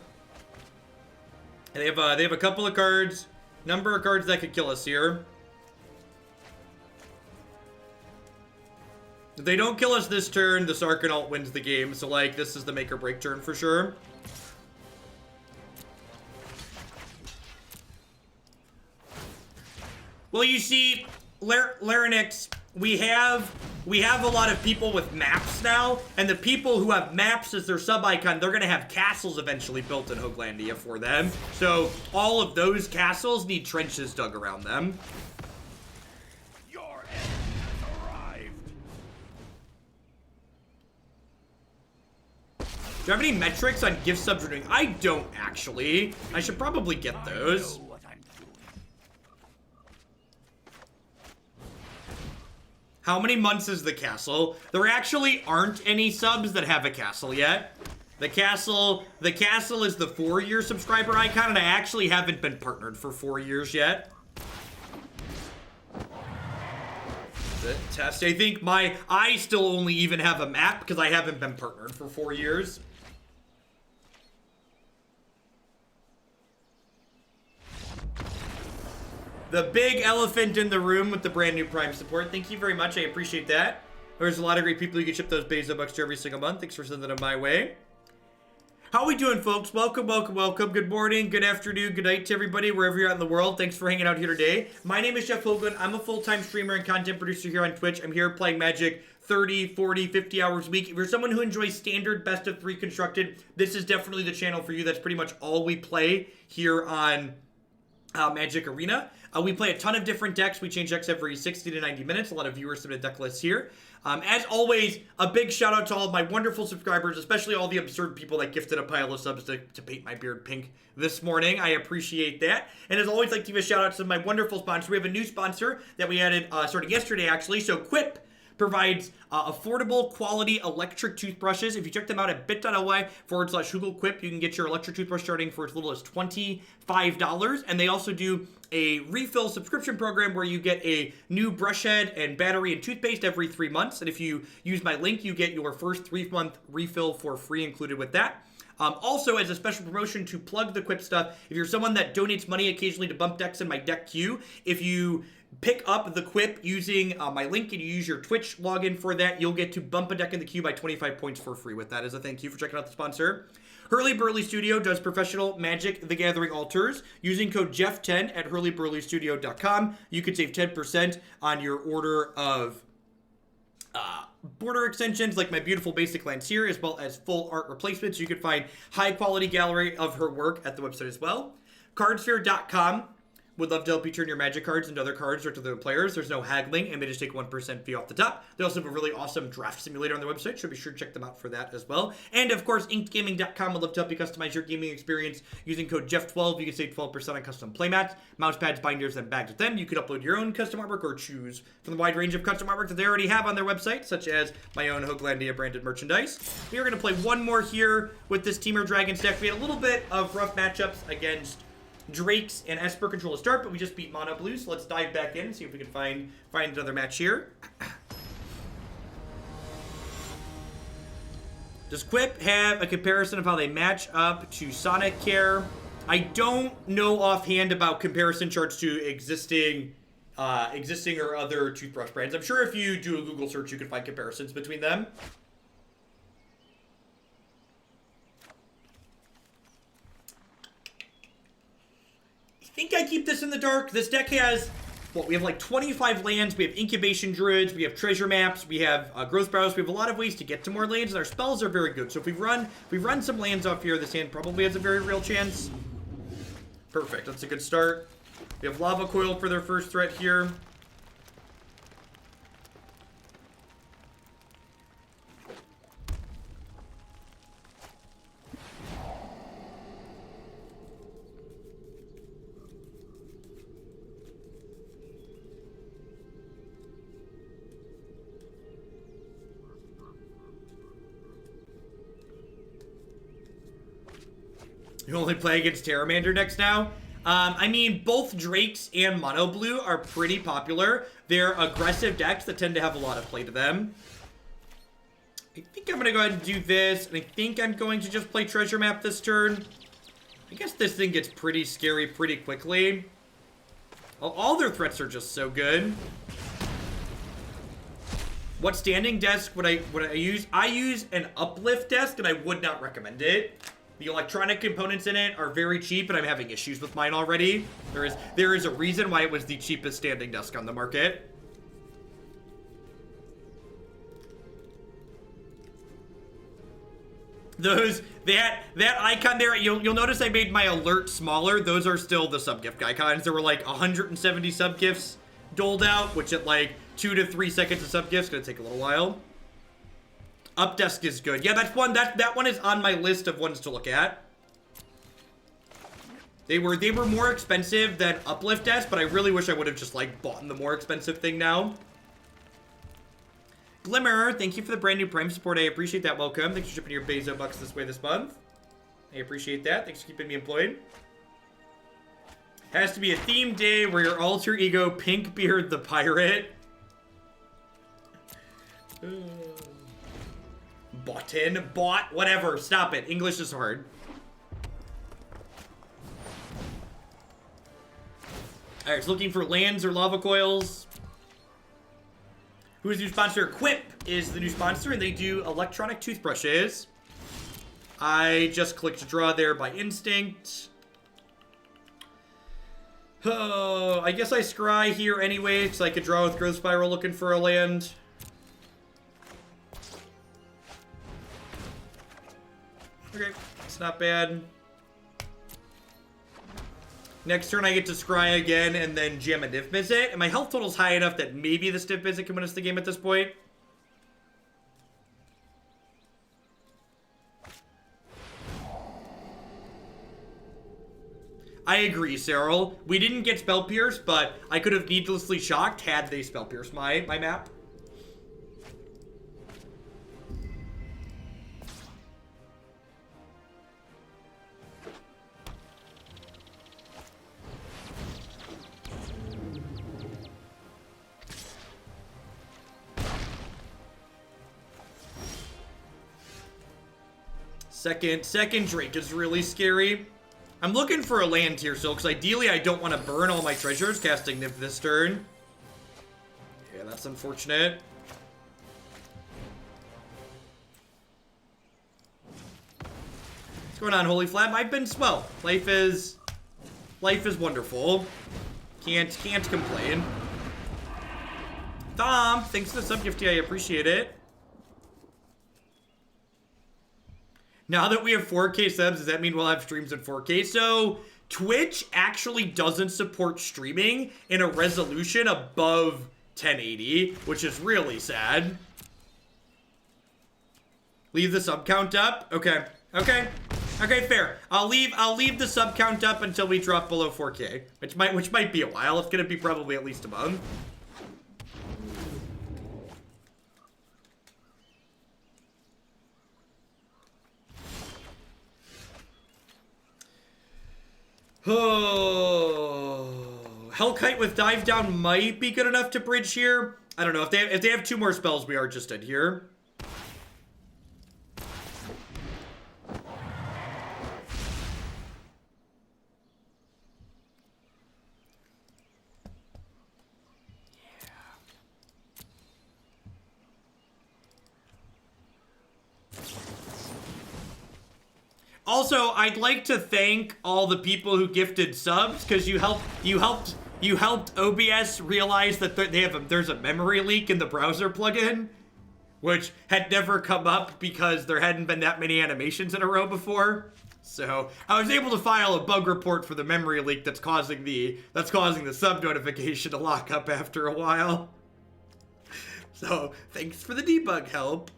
And they have a couple of cards. Number of cards that could kill us here. If they don't kill us this turn, the Sarkhan ult wins the game. So, like, this is the make or break turn for sure. Well, you see, Larynx, we have a lot of people with maps now, and the people who have maps as their sub-icon, they're going to have castles eventually built in Hooglandia for them. So, all of those castles need trenches dug around them. Do you have any metrics on gift subs we're doing? I don't, actually. I should probably get those. How many months is the castle? There actually aren't any subs that have a castle yet. The castle is the 4-year subscriber icon, and I actually haven't been partnered for 4 years yet. The test. I think I still only even have a map because I haven't been partnered for 4 years. The big elephant in the room with the brand new Prime support. Thank you very much. I appreciate that. There's a lot of great people you can ship those Bezo bucks to every single month. Thanks for sending them my way. How we doing, folks? Welcome, welcome, welcome. Good morning, good afternoon, good night to everybody, wherever you're at in the world. Thanks for hanging out here today. My name is Jeff Hoagland. I'm a full-time streamer and content producer here on Twitch. I'm here playing Magic 30, 40, 50 hours a week. If you're someone who enjoys standard best of 3 constructed, this is definitely the channel for you. That's pretty much all we play here on Magic Arena. We play a ton of different decks. We change decks every 60 to 90 minutes. A lot of viewers submit deck lists here. As always, a big shout out to all of my wonderful subscribers, especially all the absurd people that gifted a pile of subs to paint my beard pink this morning. I appreciate that. And as always, I'd like to give a shout out to my wonderful sponsor. We have a new sponsor that we added starting yesterday, actually. So Quip provides affordable quality electric toothbrushes. If you check them out at bit.ly/HoogleQuip, you can get your electric toothbrush starting for as little as $25. And they also do a refill subscription program where you get a new brush head and battery and toothpaste every 3 months. And if you use my link, you get your first 3-month refill for free included with that. Also, as a special promotion to plug the Quip stuff, if you're someone that donates money occasionally to bump decks in my deck queue, if you pick up the Quip using my link and you use your Twitch login for that, you'll get to bump a deck in the queue by 25 points for free with that as a thank you for checking out the sponsor. Hurley Burley Studio does professional Magic the Gathering altars. Using code Jeff10 at hurleyburleystudio.com, you can save 10% on your order of border extensions like my beautiful basic lands here, as well as full art replacements. You can find high quality gallery of her work at the website as well. Cardsphere.com. would love to help you turn your magic cards into other cards or to other players. There's no haggling, and they just take 1% fee off the top. They also have a really awesome draft simulator on their website, so be sure to check them out for that as well. And of course, inkedgaming.com would love to help you customize your gaming experience. Using code Jeff12, you can save 12% on custom playmats, mouse pads, binders, and bags with them. You could upload your own custom artwork or choose from the wide range of custom artwork that they already have on their website, such as my own Hoaglandia branded merchandise. We are going to play one more here with this Temur Dragon's deck. We had a little bit of rough matchups against Drakes and Esper Control to start, but we just beat Mono Blue, so let's dive back in and see if we can find another match here. Does Quip have a comparison of how they match up to Sonic Care? I don't know offhand about comparison charts to existing or other toothbrush brands. I'm sure if you do a Google search, you can find comparisons between them. I think I keep this in the dark. This deck has, we have like 25 lands. We have Incubation Druids. We have Treasure Maps. We have Growth Barrows. We have a lot of ways to get to more lands, and our spells are very good. So if we run some lands off here, this hand probably has a very real chance. Perfect. That's a good start. We have Lava Coil for their first threat here. You only play against Terramander decks now? I mean, both Drakes and Mono Blue are pretty popular. They're aggressive decks that tend to have a lot of play to them. I think I'm going to go ahead and do this, and I think I'm going to just play Treasure Map this turn. I guess this thing gets pretty scary pretty quickly. All their threats are just so good. What standing desk would I use? I use an Uplift desk, and I would not recommend it. The electronic components in it are very cheap, and I'm having issues with mine already. There is a reason why it was the cheapest standing desk on the market. That icon there, you'll notice I made my alert smaller. Those are still the sub-gift icons. There were like 170 sub-gifts doled out, which at like 2 to 3 seconds of sub-gifts gonna take a little while. Up desk is good. Yeah, that's one. That one is on my list of ones to look at. They were more expensive than Uplift desk, but I really wish I would have just like bought the more expensive thing now. Glimmer, thank you for the brand new Prime support. I appreciate that. Welcome. Thanks for shipping your Bezo bucks this way this month. I appreciate that. Thanks for keeping me employed. Has to be a theme day where your alter ego Pinkbeard the pirate. Bought, whatever. Stop it. English is hard. Alright, so looking for lands or lava coils. Who's the new sponsor? Quip is the new sponsor, and they do electronic toothbrushes. I just clicked draw there by instinct. Oh, I guess I scry here anyway, because I could draw with Growth Spiral looking for a land. Okay, it's not bad. Next turn I get to scry again and then jam a Niv-Mizzet. And my health total's high enough that maybe the Niv-Mizzet can win us the game at this point. I agree, Cyril. We didn't get Spell Pierce, but I could have needlessly shocked had they Spell Pierce my map. Second Drake is really scary. I'm looking for a land here still, because ideally I don't want to burn all my treasures casting Niv this turn. Yeah, that's unfortunate. What's going on, Holy Flab? I've been swell. Life is wonderful. Can't complain. Thom, thanks for the sub-gifty, I appreciate it. Now that we have 4K subs, does that mean we'll have streams in 4K? So, Twitch actually doesn't support streaming in a resolution above 1080, which is really sad. Leave the sub count up? Okay. Okay. Okay, fair. I'll leave the sub count up until we drop below 4K, which might be a while. It's gonna be probably at least a month. Oh, Hellkite with dive down might be good enough to bridge here. I don't know if they have 2 more spells, we are just dead here. Also, I'd like to thank all the people who gifted subs because you helped OBS realize that there's a memory leak in the browser plugin, which had never come up because there hadn't been that many animations in a row before. So I was able to file a bug report for the memory leak that's causing the sub notification to lock up after a while. So thanks for the debug help.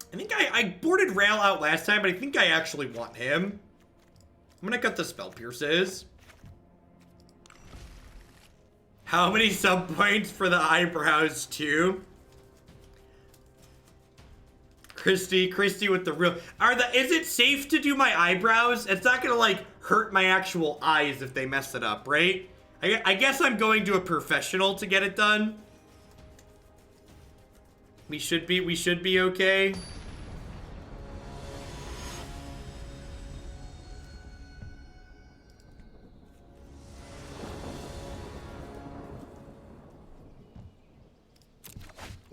I think I boarded Rail out last time, but I think I actually want him. I'm gonna cut the Spell Pierces. How many sub points for the eyebrows too? Christy with the real... Is it safe to do my eyebrows? It's not gonna, like, hurt my actual eyes if they mess it up, right? I guess I'm going to a professional to get it done. We should be okay.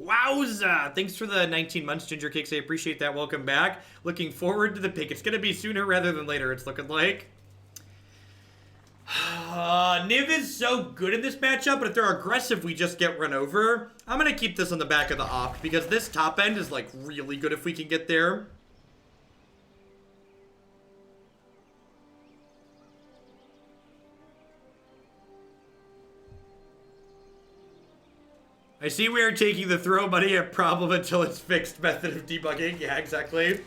Wowza! Thanks for the 19 months, Ginger Cakes. I appreciate that. Welcome back. Looking forward to the pick. It's going to be sooner rather than later, it's looking like. Niv is so good in this matchup, but if they're aggressive, we just get run over. I'm going to keep this on the back of the opt because this top end is, like, really good if we can get there. I see we are taking the throw money a problem until it's fixed method of debugging. Yeah, exactly.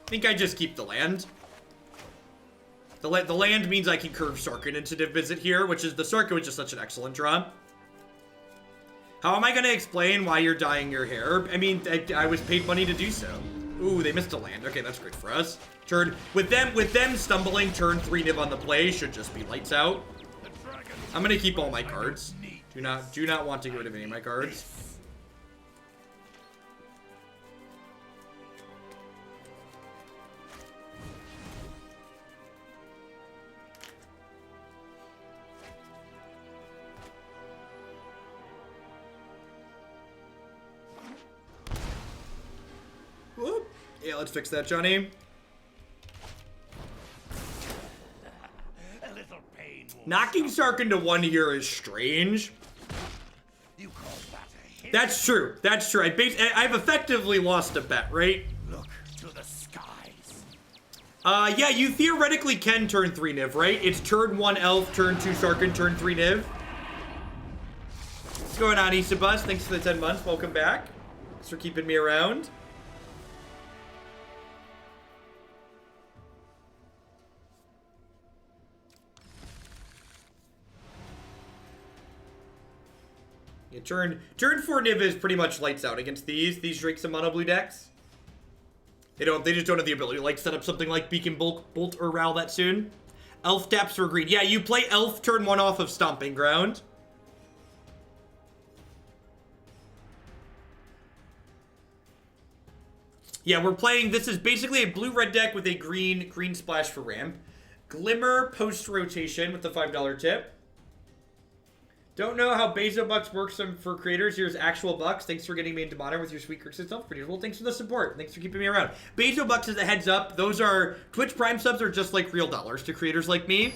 I think I just keep the land. The land means I can curve Sarkhan into Niv-Mizzet here, which is the Sarkhan was just such an excellent draw. How am I going to explain why you're dyeing your hair? I mean, I was paid money to do so. Ooh, they missed a land. Okay, that's great for us. Turn with them stumbling. Turn 3 Niv on the play should just be lights out. I'm going to keep all my cards. Do not want to get rid of any of my cards. Whoop. Yeah, let's fix that, Johnny. Knocking Sarkhan to 1 here is strange. You call that a hit? That's true. That's true. I've effectively lost a bet, right? Look to the skies. Yeah, you theoretically can turn 3 Niv, right? It's turn 1 Elf, turn 2 Sarkhan, turn 3 Niv. What's going on, Isabus? Thanks for the 10 months. Welcome back. Thanks for keeping me around. Yeah, turn 4 Niv is pretty much lights out against these Drakes and mono blue decks. They just don't have the ability to like set up something like Beacon Bolt or Ral that soon. Elf taps for green. Yeah, you play Elf turn 1 off of Stomping Ground. Yeah, we're playing, this is basically a blue-red deck with a green splash for ramp. Glimmer post-rotation with the $5 tip. Don't know how Bezo Bucks works for creators. Here's actual Bucks. Thanks for getting me into Modern with your sweet critics and self-creators. Well, thanks for the support. Thanks for keeping me around. Bezo Bucks, as a heads up, those are Twitch Prime subs are just like real dollars to creators like me.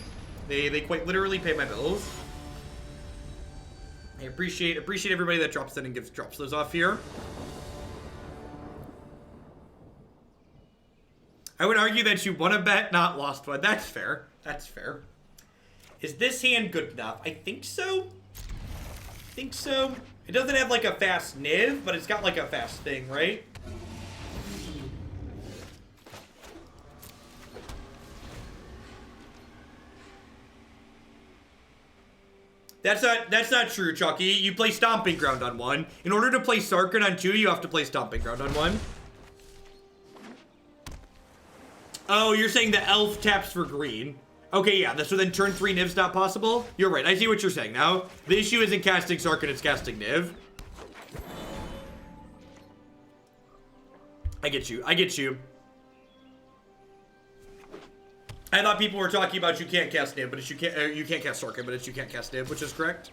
They quite literally pay my bills. I appreciate everybody that drops in and drops those off here. I would argue that you won a bet, not lost one. That's fair. That's fair. Is this hand good enough? I think so. It doesn't have like a fast Niv, but it's got like a fast thing, right? That's not true, Chucky. You play Stomping Ground on one. In order to play Sarkhan on two, you have to play Stomping Ground on one. Oh, you're saying the elf taps for green. Okay, yeah, so then turn 3 Niv's not possible? You're right, I see what you're saying now. The issue isn't casting Sarkhan, it's casting Niv. I get you. I thought people were talking about you can't cast Niv, but it's you can't cast Sarkhan, but it's you can't cast Niv, which is correct.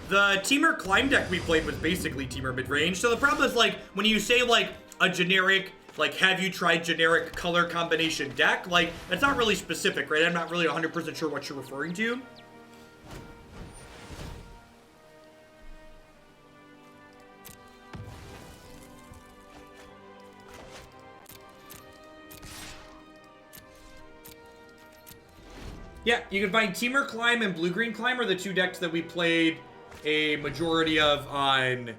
The Temur climb deck we played was basically Temur mid-range. So the problem is, like, when you say, like, a generic, like, have you tried generic color combination deck? Like, that's not really specific, right? I'm not really 100% sure what you're referring to. Yeah, you can find Temur Climb and Blue-Green Climb are the two decks that we played a majority of on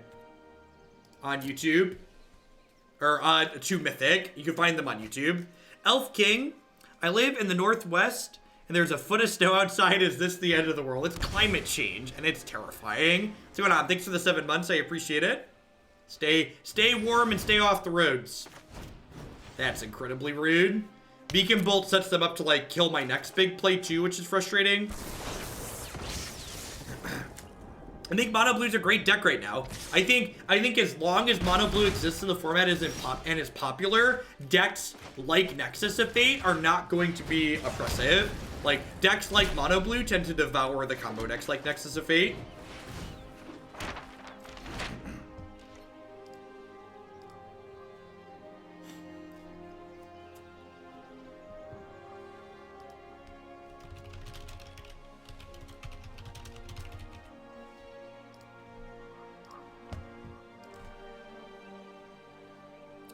YouTube. Or to Mythic. You can find them on YouTube. Elf King. I live in the Northwest, and there's a foot of snow outside. Is this the end of the world? It's climate change, and it's terrifying. What's going on? Thanks for the 7 months. I appreciate it. Stay warm and stay off the roads. That's incredibly rude. Beacon Bolt sets them up to, like, kill my next big play, too, which is frustrating. I think Mono Blue's a great deck right now. I think as long as Mono Blue exists in the format and is popular, decks like Nexus of Fate are not going to be oppressive. Like, decks like Mono Blue tend to devour the combo decks like Nexus of Fate.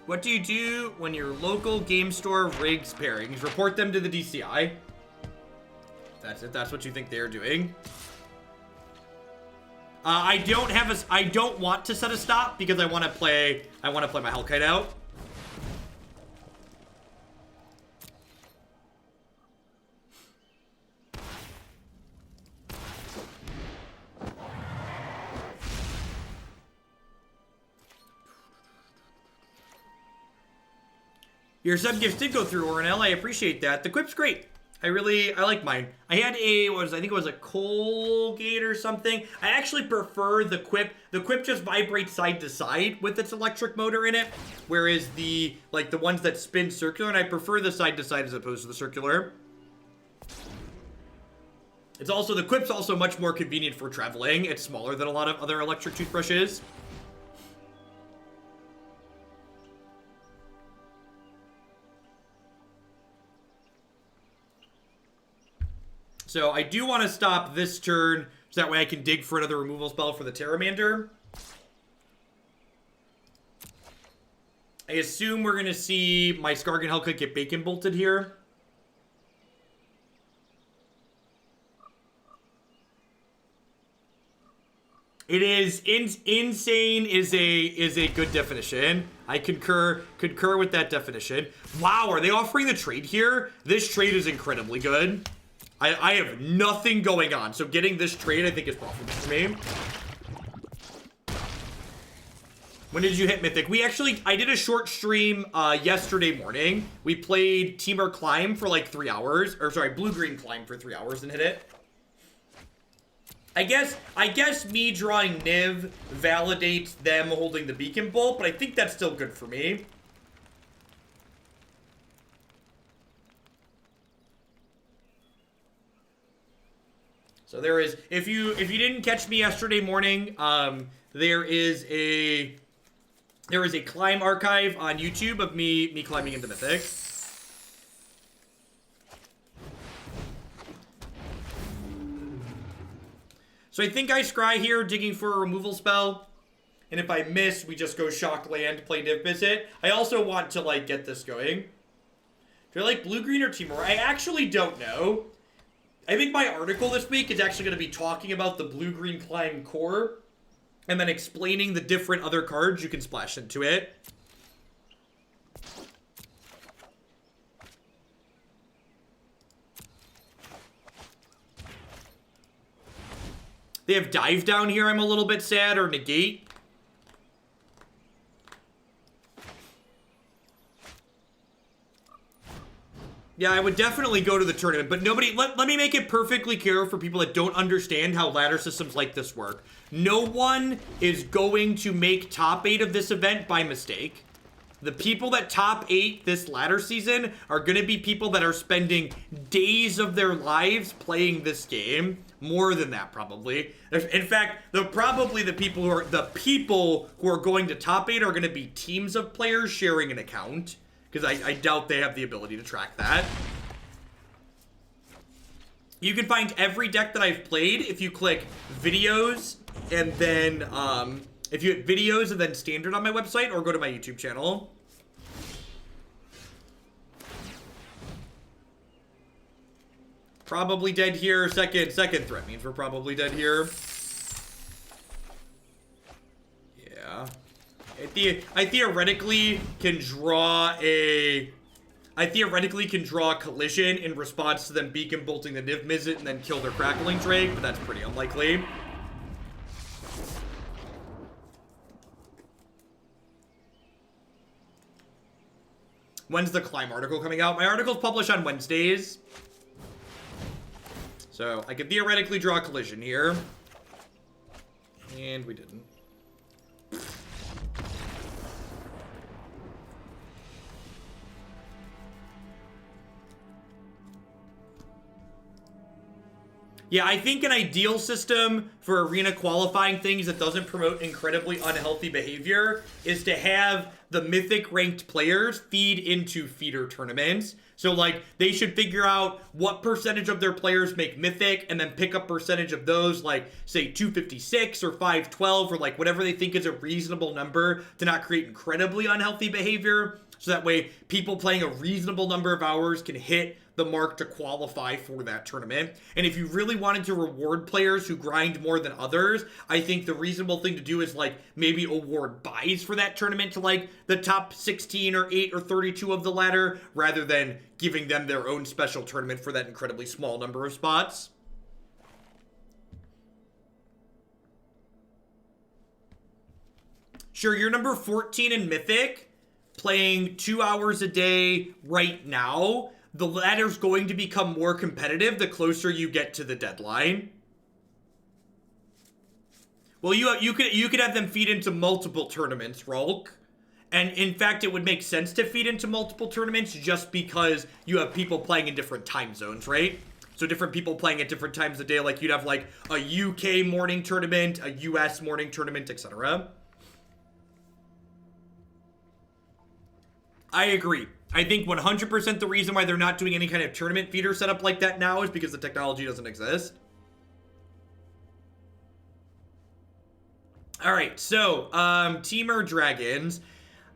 What do you do when your local game store rigs pairings? Report them to the DCI. That's it. That's what you think they're doing. I don't want to set a stop because I want to play my Hellkite out. Your sub gifts did go through, Ornell. I appreciate that. The quip's great. I like mine. I had I think it was a Colgate or something. I actually prefer the quip. The quip just vibrates side to side with its electric motor in it, whereas the ones that spin circular, and I prefer the side to side as opposed to the circular. The quip's also much more convenient for traveling. It's smaller than a lot of other electric toothbrushes. So I do want to stop this turn, so that way I can dig for another removal spell for the Terramander. I assume we're going to see my Skarrgan Hellkite get bacon bolted here. It is insane is a good definition. I concur with that definition. Wow, are they offering the trade here? This trade is incredibly good. I have nothing going on, so getting this trade I think is profitable for me. When did you hit Mythic? I did a short stream yesterday morning. We played Temur Climb for like 3 hours, or sorry, Blue-Green Climb for 3 hours and hit it. I guess me drawing Niv validates them holding the Beacon Bolt, but I think that's still good for me. So there is, if you didn't catch me yesterday morning, there is a climb archive on YouTube of me climbing into Mythic. So I think I scry here, digging for a removal spell. And if I miss, we just go Shock Land, play Niv-Mizzet. I also want to, like, get this going. Do I like blue-green or Temur? I actually don't know. I think my article this week is actually going to be talking about the blue-green climb core. And then explaining the different other cards you can splash into it. They have Dive Down here, I'm a little bit sad, or Negate. Yeah, I would definitely go to the tournament, but nobody, let me make it perfectly clear for people that don't understand how ladder systems like this work. No one is going to make top 8 of this event by mistake. The people that top 8 this ladder season are going to be people that are spending days of their lives playing this game. More than that, probably. In fact, probably the people who are going to top 8 are going to be teams of players sharing an account. Because I doubt they have the ability to track that. You can find every deck that I've played if you click videos and then, if you hit videos and then standard on my website or go to my YouTube channel. Probably dead here. Second threat means we're probably dead here. Yeah. I theoretically can draw a collision in response to them beacon bolting the Niv-Mizzet and then kill their crackling drake, but that's pretty unlikely. When's the climb article coming out? My article's published on Wednesdays. So I could theoretically draw a collision here. And we didn't. Yeah, I think an ideal system for arena qualifying things that doesn't promote incredibly unhealthy behavior is to have the mythic ranked players feed into feeder tournaments. So, like, they should figure out what percentage of their players make mythic and then pick up percentage of those, like, say, 256 or 512 or, like, whatever they think is a reasonable number to not create incredibly unhealthy behavior. So that way, people playing a reasonable number of hours can hit the mark to qualify for that tournament. And if you really wanted to reward players who grind more than others, I think the reasonable thing to do is, like, maybe award buys for that tournament to, like, the top 16 or 8 or 32 of the ladder, rather than giving them their own special tournament for that incredibly small number of spots. Sure, you're number 14 in Mythic, playing 2 hours a day right now. The ladder's going to become more competitive the closer you get to the deadline. Well, you could have them feed into multiple tournaments, Rolk. And in fact, it would make sense to feed into multiple tournaments just because you have people playing in different time zones, right? So different people playing at different times of day, like you'd have like a UK morning tournament, a US morning tournament, etc. I agree. I think 100% the reason why they're not doing any kind of tournament feeder setup like that now is because the technology doesn't exist. Alright, so, Temur Dragons.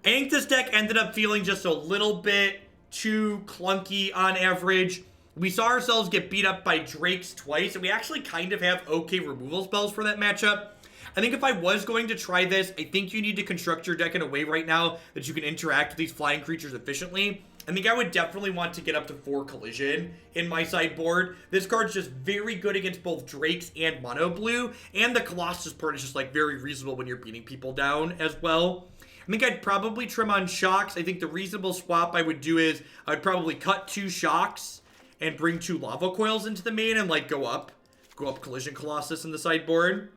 I think this deck ended up feeling just a little bit too clunky on average. We saw ourselves get beat up by Drakes twice, and we actually kind of have okay removal spells for that matchup. I think if I was going to try this, I think you need to construct your deck in a way right now that you can interact with these flying creatures efficiently. I think I would definitely want to get up to 4 collision in my sideboard. This card's just very good against both Drakes and Mono Blue, and the Colossus part is just like very reasonable when you're beating people down as well. I think I'd probably trim on Shocks. I think the reasonable swap I would do is I'd probably cut 2 Shocks and bring 2 Lava Coils into the main and like go up Collision Colossus in the sideboard.